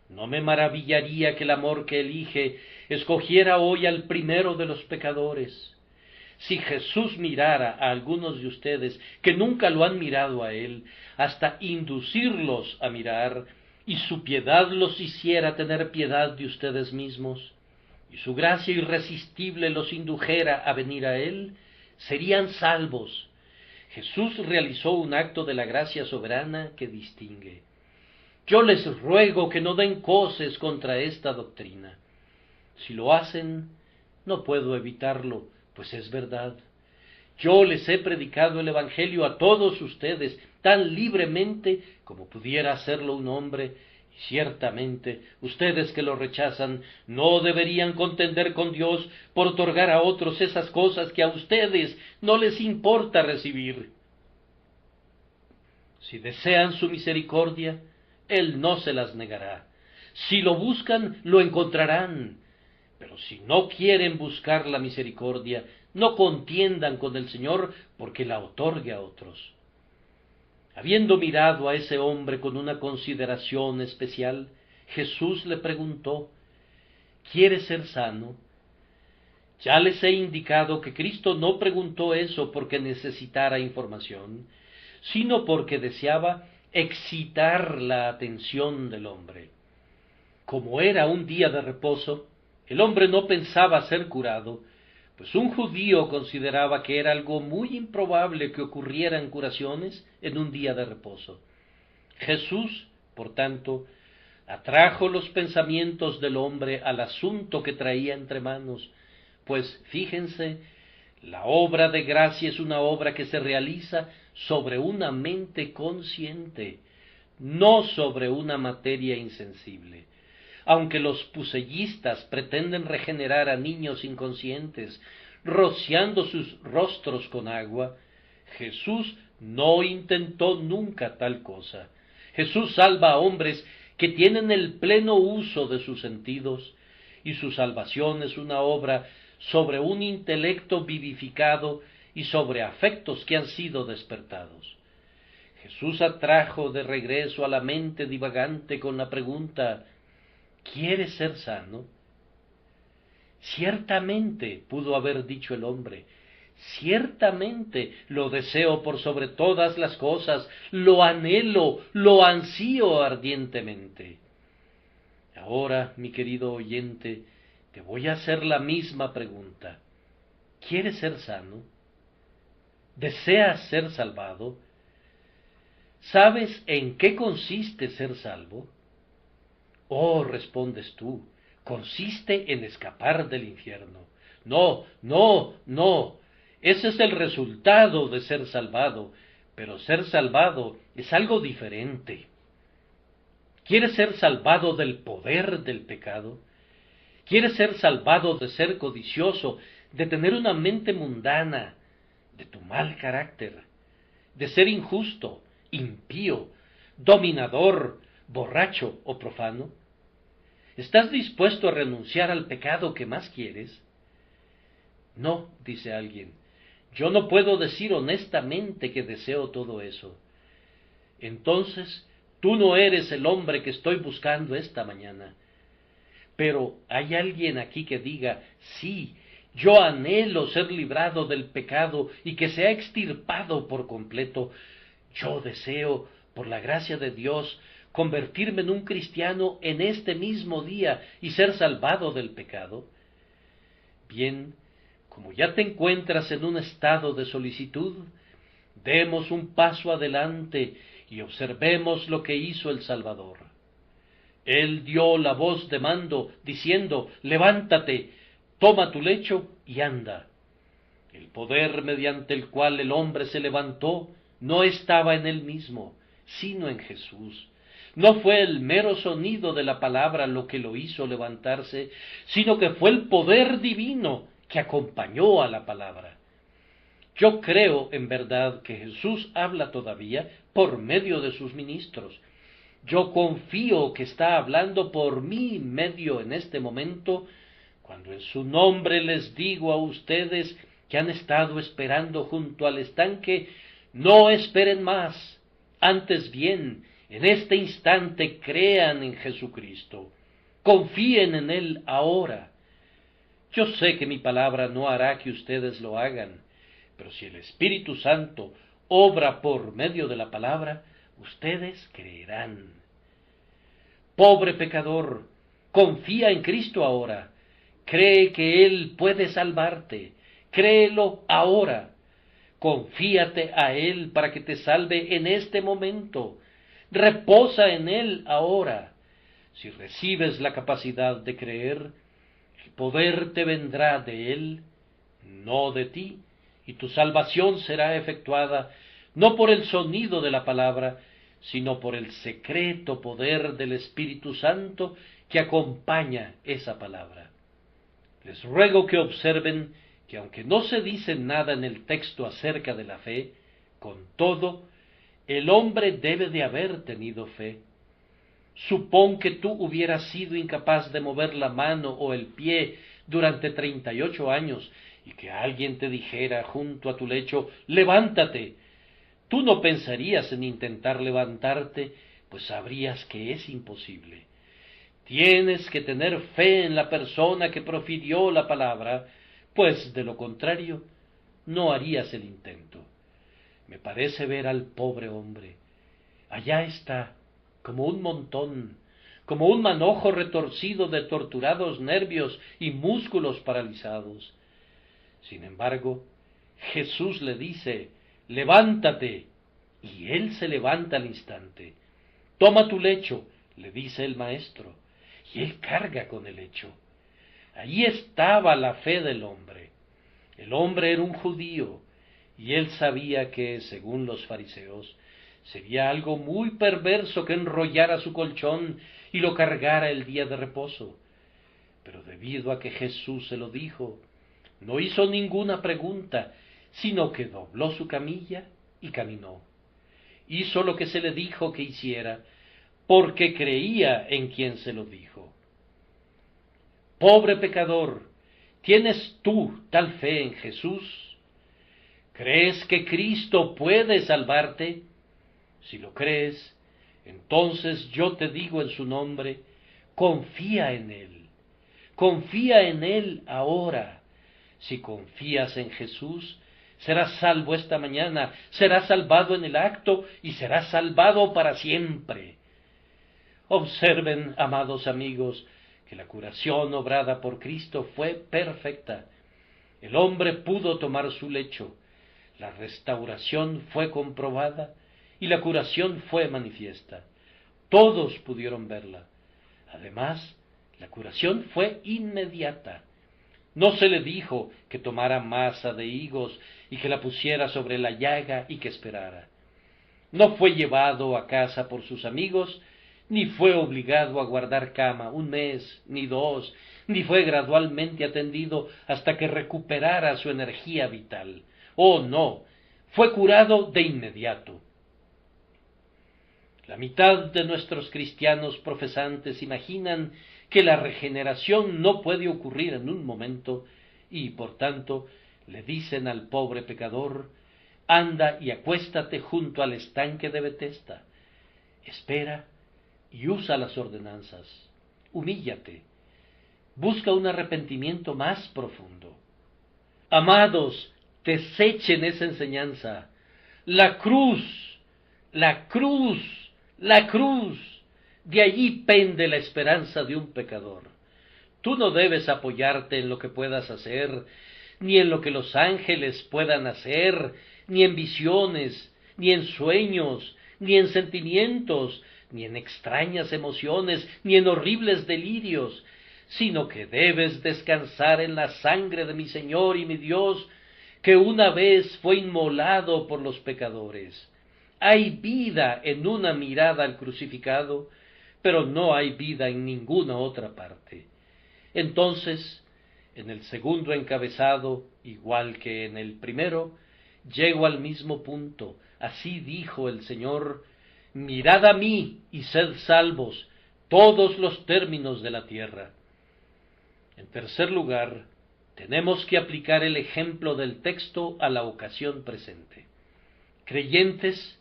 No me maravillaría que el amor que elige escogiera hoy al primero de los pecadores. Si Jesús mirara a algunos de ustedes que nunca lo han mirado a Él, hasta inducirlos a mirar, y su piedad los hiciera tener piedad de ustedes mismos, y su gracia irresistible los indujera a venir a Él, serían salvos. Jesús realizó un acto de la gracia soberana que distingue. Yo les ruego que no den coces contra esta doctrina. Si lo hacen, no puedo evitarlo, pues es verdad. Yo les he predicado el Evangelio a todos ustedes tan libremente como pudiera hacerlo un hombre, y ciertamente ustedes que lo rechazan no deberían contender con Dios por otorgar a otros esas cosas que a ustedes no les importa recibir. Si desean su misericordia, Él no se las negará. Si lo buscan, lo encontrarán. Pero si no quieren buscar la misericordia, no contiendan con el Señor porque la otorgue a otros. Habiendo mirado a ese hombre con una consideración especial, Jesús le preguntó: ¿quieres ser sano? Ya les he indicado que Cristo no preguntó eso porque necesitara información, sino porque deseaba excitar la atención del hombre. Como era un día de reposo, el hombre no pensaba ser curado, pues un judío consideraba que era algo muy improbable que ocurrieran curaciones en un día de reposo. Jesús, por tanto, atrajo los pensamientos del hombre al asunto que traía entre manos, pues fíjense, la obra de gracia es una obra que se realiza sobre una mente consciente, no sobre una materia insensible. Aunque los pusellistas pretenden regenerar a niños inconscientes, rociando sus rostros con agua, Jesús no intentó nunca tal cosa. Jesús salva a hombres que tienen el pleno uso de sus sentidos, y su salvación es una obra sobre un intelecto vivificado y sobre afectos que han sido despertados. Jesús atrajo de regreso a la mente divagante con la pregunta: ¿quieres ser sano? Ciertamente, pudo haber dicho el hombre, ciertamente lo deseo por sobre todas las cosas, lo anhelo, lo ansío ardientemente. Ahora, mi querido oyente, te voy a hacer la misma pregunta. ¿Quieres ser sano? ¿Deseas ser salvado? ¿Sabes en qué consiste ser salvo? Oh, respondes tú, consiste en escapar del infierno. No, no, no. Ese es el resultado de ser salvado, pero ser salvado es algo diferente. ¿Quieres ser salvado del poder del pecado? ¿Quieres ser salvado de ser codicioso, de tener una mente mundana, de tu mal carácter, de ser injusto, impío, dominador, borracho o profano? ¿Estás dispuesto a renunciar al pecado que más quieres? No, dice alguien, yo no puedo decir honestamente que deseo todo eso. Entonces, tú no eres el hombre que estoy buscando esta mañana. Pero hay alguien aquí que diga: sí, yo anhelo ser librado del pecado y que sea extirpado por completo. Yo deseo, por la gracia de Dios, convertirme en un cristiano en este mismo día y ser salvado del pecado. Bien, como ya te encuentras en un estado de solicitud, demos un paso adelante y observemos lo que hizo el Salvador. Él dio la voz de mando, diciendo: levántate, toma tu lecho y anda. El poder mediante el cual el hombre se levantó no estaba en él mismo, sino en Jesús. No fue el mero sonido de la palabra lo que lo hizo levantarse, sino que fue el poder divino que acompañó a la palabra. Yo creo en verdad que Jesús habla todavía por medio de sus ministros. Yo confío que está hablando por mi medio en este momento, cuando en su nombre les digo a ustedes que han estado esperando junto al estanque: no esperen más, antes bien, en este instante crean en Jesucristo, confíen en Él ahora. Yo sé que mi palabra no hará que ustedes lo hagan, pero si el Espíritu Santo obra por medio de la palabra, ustedes creerán. Pobre pecador, confía en Cristo ahora, cree que Él puede salvarte, créelo ahora, confíate a Él para que te salve en este momento, reposa en Él ahora. Si recibes la capacidad de creer, el poder te vendrá de Él, no de ti, y tu salvación será efectuada no por el sonido de la palabra, sino por el secreto poder del Espíritu Santo que acompaña esa palabra. Les ruego que observen que aunque no se dice nada en el texto acerca de la fe, con todo, el hombre debe de haber tenido fe. Supón que tú hubieras sido incapaz de mover la mano o el pie durante 38 años y que alguien te dijera junto a tu lecho: levántate. Tú no pensarías en intentar levantarte, pues sabrías que es imposible. Tienes que tener fe en la persona que profirió la palabra, pues de lo contrario no harías el intento. Me parece ver al pobre hombre. Allá está, como un montón, como un manojo retorcido de torturados nervios y músculos paralizados. Sin embargo, Jesús le dice, levántate, y él se levanta al instante. Toma tu lecho, le dice el maestro, y él carga con el lecho. Allí estaba la fe del hombre. El hombre era un judío, y él sabía que, según los fariseos, sería algo muy perverso que enrollara su colchón y lo cargara el día de reposo. Pero debido a que Jesús se lo dijo, no hizo ninguna pregunta, sino que dobló su camilla y caminó. Hizo lo que se le dijo que hiciera, porque creía en quien se lo dijo. Pobre pecador, ¿tienes tú tal fe en Jesús? ¿Crees que Cristo puede salvarte? Si lo crees, entonces yo te digo en su nombre, confía en Él. Confía en Él ahora. Si confías en Jesús, serás salvo esta mañana, serás salvado en el acto y serás salvado para siempre. Observen, amados amigos, que la curación obrada por Cristo fue perfecta. El hombre pudo tomar su lecho, la restauración fue comprobada y la curación fue manifiesta. Todos pudieron verla. Además, la curación fue inmediata. No se le dijo que tomara masa de higos y que la pusiera sobre la llaga y que esperara. No fue llevado a casa por sus amigos, ni fue obligado a guardar cama un mes, ni dos, ni fue gradualmente atendido hasta que recuperara su energía vital. Oh, no, fue curado de inmediato. La mitad de nuestros cristianos profesantes imaginan que la regeneración no puede ocurrir en un momento y, por tanto, le dicen al pobre pecador, anda y acuéstate junto al estanque de Betesda, espera y usa las ordenanzas, humíllate, busca un arrepentimiento más profundo. Amados, desechen esa enseñanza. La cruz, la cruz, la cruz, de allí pende la esperanza de un pecador. Tú no debes apoyarte en lo que puedas hacer, ni en lo que los ángeles puedan hacer, ni en visiones, ni en sueños, ni en sentimientos, ni en extrañas emociones, ni en horribles delirios, sino que debes descansar en la sangre de mi Señor y mi Dios, que una vez fue inmolado por los pecadores. Hay vida en una mirada al crucificado, pero no hay vida en ninguna otra parte. Entonces, en el segundo encabezado, igual que en el primero, llego al mismo punto. Así dijo el Señor, mirad a mí y sed salvos todos los términos de la tierra. En tercer lugar, tenemos que aplicar el ejemplo del texto a la ocasión presente. Creyentes,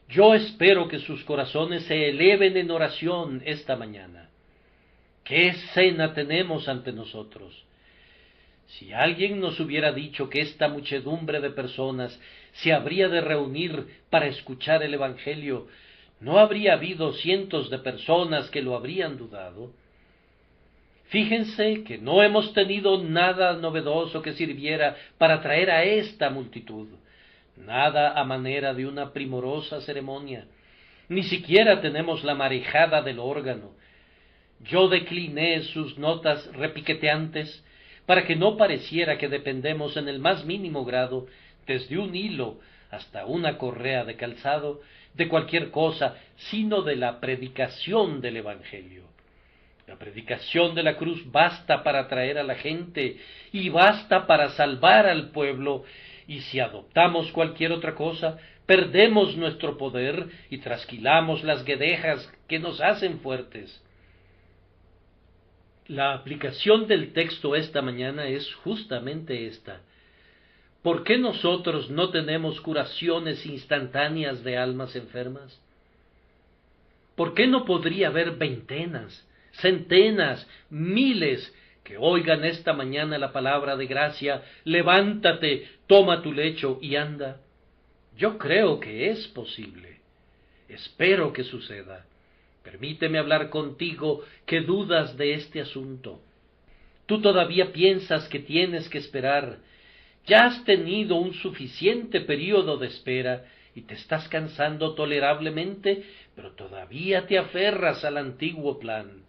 yo espero que sus corazones se eleven en oración esta mañana. ¿Qué escena tenemos ante nosotros? Si alguien nos hubiera dicho que esta muchedumbre de personas se habría de reunir para escuchar el Evangelio, ¿no habría habido cientos de personas que lo habrían dudado? Fíjense que no hemos tenido nada novedoso que sirviera para atraer a esta multitud, nada a manera de una primorosa ceremonia, ni siquiera tenemos la marejada del órgano. Yo decliné sus notas repiqueteantes para que no pareciera que dependemos en el más mínimo grado, desde un hilo hasta una correa de calzado, de cualquier cosa, sino de la predicación del Evangelio. La predicación de la cruz basta para atraer a la gente y basta para salvar al pueblo, y si adoptamos cualquier otra cosa, perdemos nuestro poder y trasquilamos las guedejas que nos hacen fuertes. La aplicación del texto esta mañana es justamente esta. ¿Por qué nosotros no tenemos curaciones instantáneas de almas enfermas? ¿Por qué no podría haber veintenas, centenas, miles que oigan esta mañana la palabra de gracia, levántate, toma tu lecho y anda? Yo creo que es posible. Espero que suceda. Permíteme hablar contigo que dudas de este asunto. Tú todavía piensas que tienes que esperar. Ya has tenido un suficiente período de espera y te estás cansando tolerablemente, pero todavía te aferras al antiguo plan.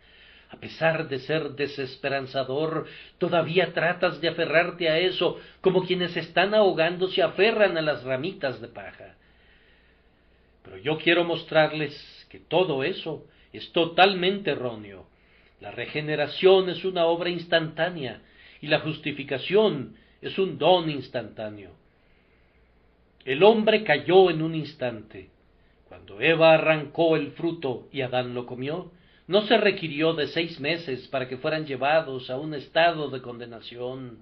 A pesar de ser desesperanzador, todavía tratas de aferrarte a eso, como quienes están ahogando se aferran a las ramitas de paja. Pero yo quiero mostrarles que todo eso es totalmente erróneo. La regeneración es una obra instantánea y la justificación es un don instantáneo. El hombre cayó en un instante. Cuando Eva arrancó el fruto y Adán lo comió, no se requirió de 6 meses para que fueran llevados a un estado de condenación.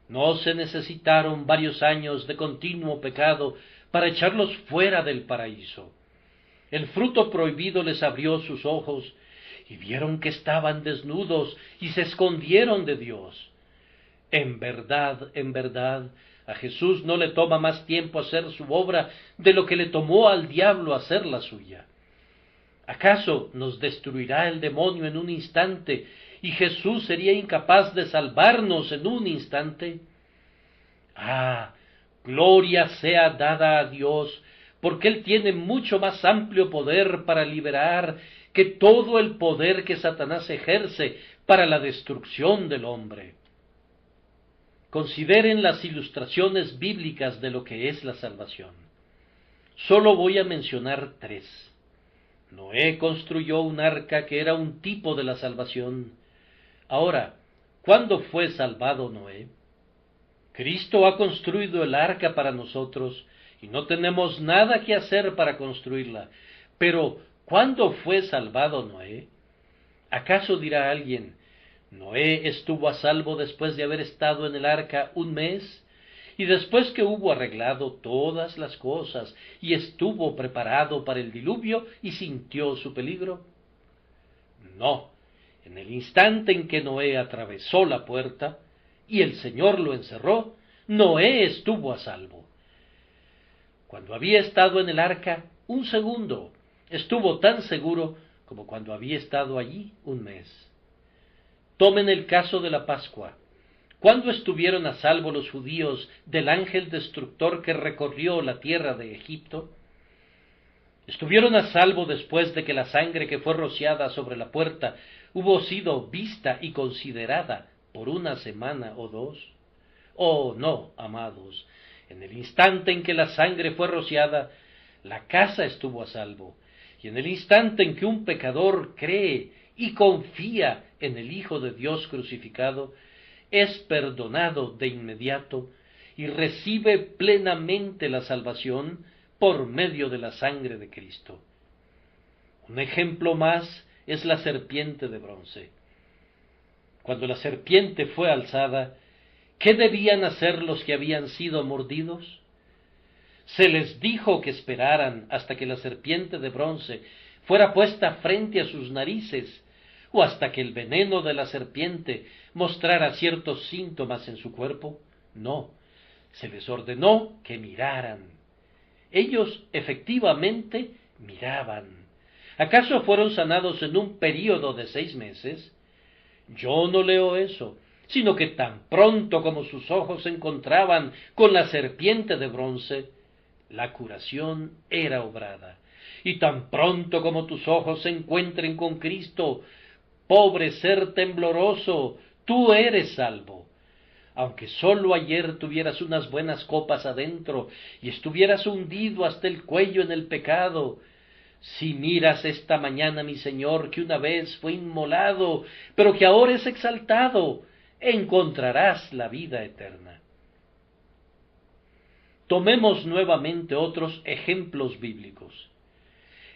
No se necesitaron varios años de continuo pecado para echarlos fuera del paraíso. El fruto prohibido les abrió sus ojos y vieron que estaban desnudos y se escondieron de Dios. En verdad, a Jesús no le toma más tiempo hacer su obra de lo que le tomó al diablo hacer la suya. ¿Acaso nos destruirá el demonio en un instante y Jesús sería incapaz de salvarnos en un instante? ¡Ah! Gloria sea dada a Dios, porque Él tiene mucho más amplio poder para liberar que todo el poder que Satanás ejerce para la destrucción del hombre. Consideren las ilustraciones bíblicas de lo que es la salvación. Solo voy a mencionar 3. Noé construyó un arca que era un tipo de la salvación. Ahora, ¿cuándo fue salvado Noé? Cristo ha construido el arca para nosotros y no tenemos nada que hacer para construirla. Pero, ¿cuándo fue salvado Noé? ¿Acaso dirá alguien, Noé estuvo a salvo después de haber estado en el arca 1 mes? Y después que hubo arreglado todas las cosas y estuvo preparado para el diluvio y sintió su peligro. No, en el instante en que Noé atravesó la puerta y el Señor lo encerró, Noé estuvo a salvo. Cuando había estado en el arca 1 segundo, estuvo tan seguro como cuando había estado allí 1 mes. Tomen el caso de la Pascua. ¿Cuándo estuvieron a salvo los judíos del ángel destructor que recorrió la tierra de Egipto? Estuvieron a salvo después de que la sangre que fue rociada sobre la puerta hubo sido vista y considerada por 1 semana o 2. Oh, no, amados, en el instante en que la sangre fue rociada, la casa estuvo a salvo, y en el instante en que un pecador cree y confía en el Hijo de Dios crucificado, es perdonado de inmediato y recibe plenamente la salvación por medio de la sangre de Cristo. Un ejemplo más es la serpiente de bronce. Cuando la serpiente fue alzada, ¿qué debían hacer los que habían sido mordidos? Se les dijo que esperaran hasta que la serpiente de bronce fuera puesta frente a sus narices, o hasta que el veneno de la serpiente mostrara ciertos síntomas en su cuerpo. No, se les ordenó que miraran. Ellos efectivamente miraban. ¿Acaso fueron sanados en un período de 6 meses? Yo no leo eso, sino que tan pronto como sus ojos se encontraban con la serpiente de bronce, la curación era obrada. Y tan pronto como tus ojos se encuentren con Cristo, pobre ser tembloroso, tú eres salvo. Aunque sólo ayer tuvieras unas buenas copas adentro y estuvieras hundido hasta el cuello en el pecado, si miras esta mañana, mi Señor, que una vez fue inmolado, pero que ahora es exaltado, encontrarás la vida eterna. Tomemos nuevamente otros ejemplos bíblicos.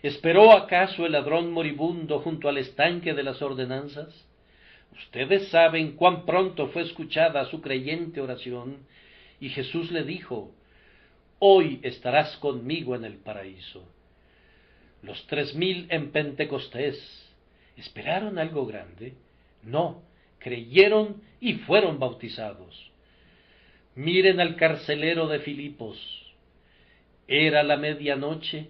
¿Esperó acaso el ladrón moribundo junto al estanque de las ordenanzas? Ustedes saben cuán pronto fue escuchada su creyente oración, y Jesús le dijo, hoy estarás conmigo en el paraíso. Los 3,000 en Pentecostés, ¿esperaron algo grande? No, creyeron y fueron bautizados. Miren al carcelero de Filipos. Era la medianoche,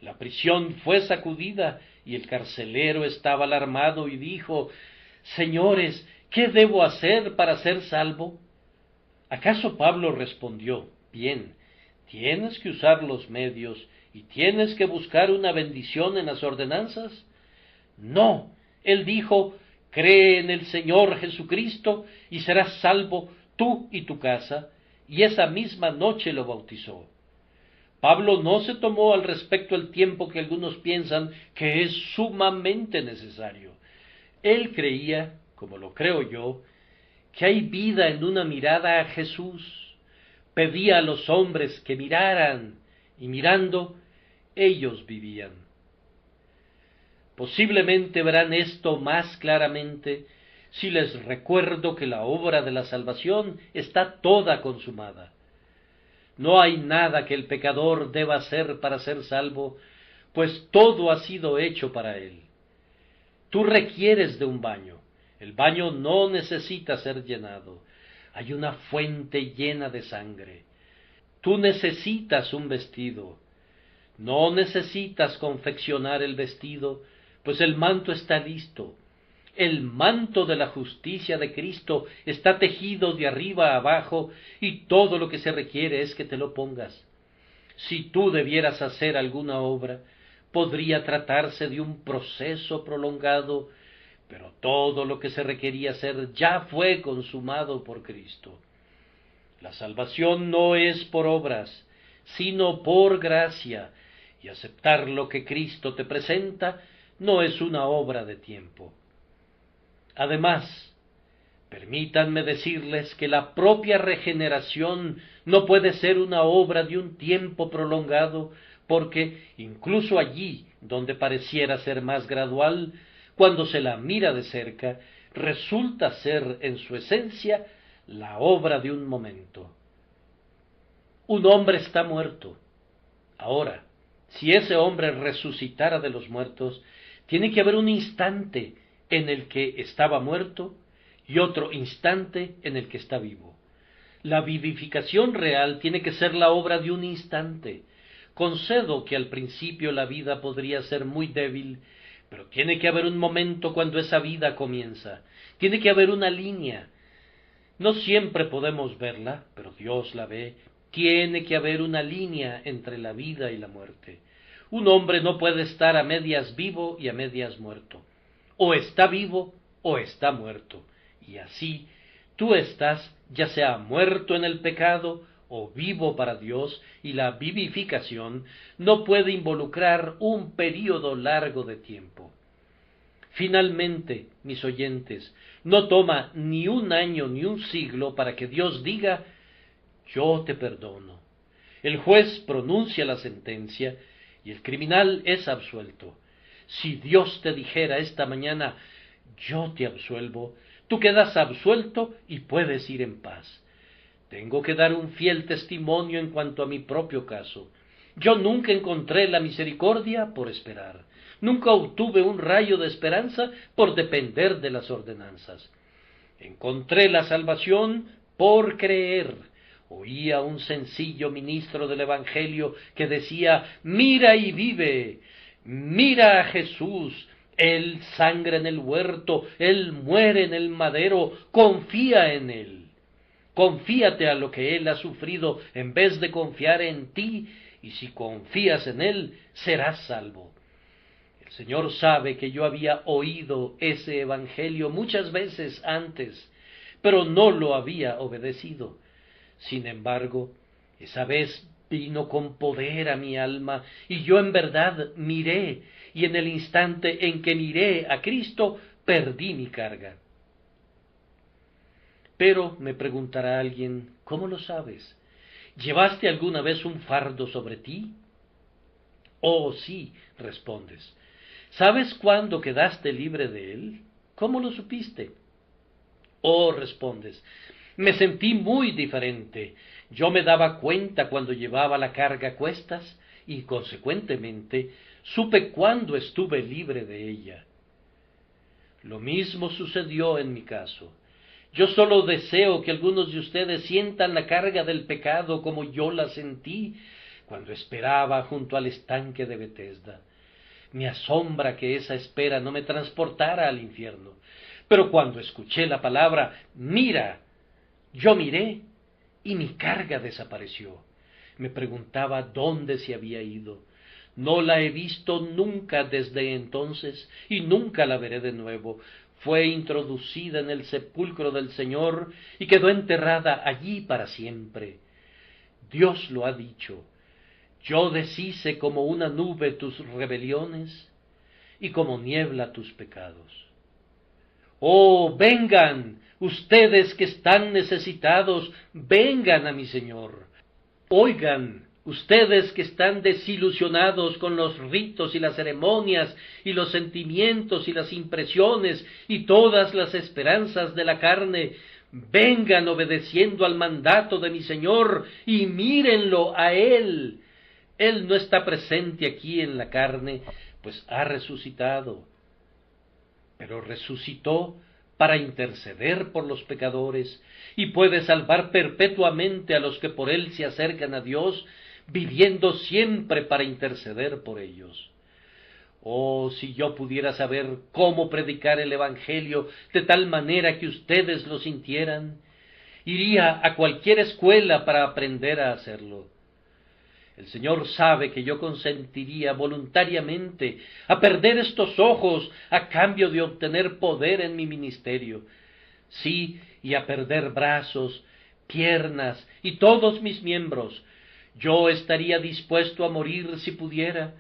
La prisión fue sacudida y el carcelero estaba alarmado y dijo: «Señores, ¿qué debo hacer para ser salvo?». ¿Acaso Pablo respondió: «Bien, tienes que usar los medios y tienes que buscar una bendición en las ordenanzas»? No, él dijo: «Cree en el Señor Jesucristo y serás salvo tú y tu casa», y esa misma noche lo bautizó. Pablo no se tomó al respecto el tiempo que algunos piensan que es sumamente necesario. Él creía, como lo creo yo, que hay vida en una mirada a Jesús. Pedía a los hombres que miraran, y mirando, ellos vivían. Posiblemente verán esto más claramente si les recuerdo que la obra de la salvación está toda consumada. No hay nada que el pecador deba hacer para ser salvo, pues todo ha sido hecho para él. Tú requieres de un baño. El baño no necesita ser llenado. Hay una fuente llena de sangre. Tú necesitas un vestido. No necesitas confeccionar el vestido, pues el manto está listo. El manto de la justicia de Cristo está tejido de arriba a abajo, y todo lo que se requiere es que te lo pongas. Si tú debieras hacer alguna obra, podría tratarse de un proceso prolongado, pero todo lo que se requería hacer ya fue consumado por Cristo. La salvación no es por obras, sino por gracia, y aceptar lo que Cristo te presenta no es una obra de tiempo. Además, permítanme decirles que la propia regeneración no puede ser una obra de un tiempo prolongado, porque incluso allí donde pareciera ser más gradual, cuando se la mira de cerca, resulta ser en su esencia la obra de un momento. Un hombre está muerto. Ahora, si ese hombre resucitara de los muertos, tiene que haber un instante en el que estaba muerto y otro instante en el que está vivo. La vivificación real tiene que ser la obra de un instante. Concedo que al principio la vida podría ser muy débil, pero tiene que haber un momento cuando esa vida comienza. Tiene que haber una línea. No siempre podemos verla, pero Dios la ve. Tiene que haber una línea entre la vida y la muerte. Un hombre no puede estar a medias vivo y a medias muerto. O está vivo o está muerto. Y así tú estás ya sea muerto en el pecado o vivo para Dios, y la vivificación no puede involucrar un período largo de tiempo. Finalmente, mis oyentes, no toma ni un año ni un siglo para que Dios diga: «Yo te perdono». El juez pronuncia la sentencia y el criminal es absuelto. Si Dios te dijera esta mañana: «Yo te absuelvo», tú quedas absuelto y puedes ir en paz. Tengo que dar un fiel testimonio en cuanto a mi propio caso. Yo nunca encontré la misericordia por esperar. Nunca obtuve un rayo de esperanza por depender de las ordenanzas. Encontré la salvación por creer. Oía un sencillo ministro del Evangelio que decía: «Mira y vive, mira a Jesús, Él sangra en el huerto, Él muere en el madero, confía en Él». Confíate a lo que Él ha sufrido en vez de confiar en ti, y si confías en Él, serás salvo. El Señor sabe que yo había oído ese Evangelio muchas veces antes, pero no lo había obedecido. Sin embargo, esa vez vino con poder a mi alma, y yo en verdad miré, y en el instante en que miré a Cristo, perdí mi carga. Pero me preguntará alguien: ¿cómo lo sabes? ¿Llevaste alguna vez un fardo sobre ti? Oh, sí, respondes. ¿Sabes cuándo quedaste libre de él? ¿Cómo lo supiste? Oh, respondes, me sentí muy diferente. Yo me daba cuenta cuando llevaba la carga a cuestas y, consecuentemente, supe cuándo estuve libre de ella. Lo mismo sucedió en mi caso. Yo solo deseo que algunos de ustedes sientan la carga del pecado como yo la sentí, cuando esperaba junto al estanque de Betesda. Me asombra que esa espera no me transportara al infierno. Pero cuando escuché la palabra, mira, yo miré y mi carga desapareció. Me preguntaba dónde se había ido. No la he visto nunca desde entonces y nunca la veré de nuevo. Fue introducida en el sepulcro del Señor y quedó enterrada allí para siempre. Dios lo ha dicho. Yo deshice como una nube tus rebeliones y como niebla tus pecados. Oh, vengan, ustedes que están necesitados, vengan a mi Señor. Oigan, ustedes que están desilusionados con los ritos y las ceremonias y los sentimientos y las impresiones y todas las esperanzas de la carne, vengan obedeciendo al mandato de mi Señor y mírenlo a Él. Él no está presente aquí en la carne, pues ha resucitado, pero resucitó para interceder por los pecadores y puede salvar perpetuamente a los que por Él se acercan a Dios, viviendo siempre para interceder por ellos. Oh, si yo pudiera saber cómo predicar el Evangelio de tal manera que ustedes lo sintieran, iría a cualquier escuela para aprender a hacerlo. El Señor sabe que yo consentiría voluntariamente a perder estos ojos a cambio de obtener poder en mi ministerio. Sí, y a perder brazos, piernas y todos mis miembros. Yo estaría dispuesto a morir si pudiera,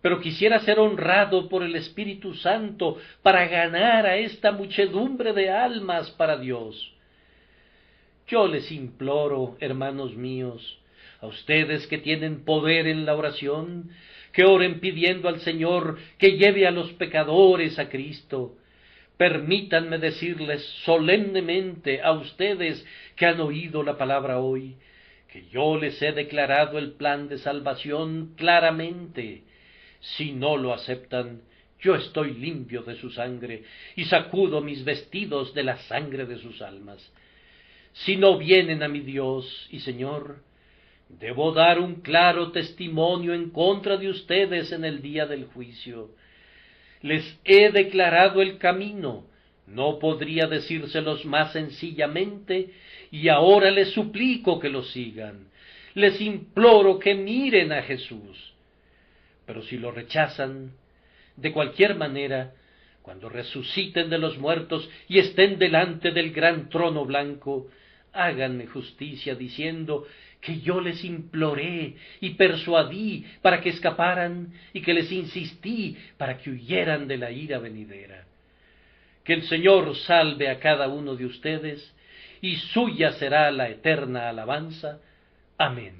pero quisiera ser honrado por el Espíritu Santo para ganar a esta muchedumbre de almas para Dios. Yo les imploro, hermanos míos, a ustedes que tienen poder en la oración, que oren pidiendo al Señor que lleve a los pecadores a Cristo. Permítanme decirles solemnemente a ustedes que han oído la palabra hoy, que yo les he declarado el plan de salvación claramente. Si no lo aceptan, yo estoy limpio de su sangre y sacudo mis vestidos de la sangre de sus almas. Si no vienen a mi Dios y Señor, debo dar un claro testimonio en contra de ustedes en el día del juicio. Les he declarado el camino, no podría decírselos más sencillamente, y ahora les suplico que lo sigan. Les imploro que miren a Jesús. Pero si lo rechazan, de cualquier manera, cuando resuciten de los muertos y estén delante del gran trono blanco, háganme justicia diciendo que yo les imploré y persuadí para que escaparan y que les insistí para que huyeran de la ira venidera. Que el Señor salve a cada uno de ustedes y suya será la eterna alabanza. Amén.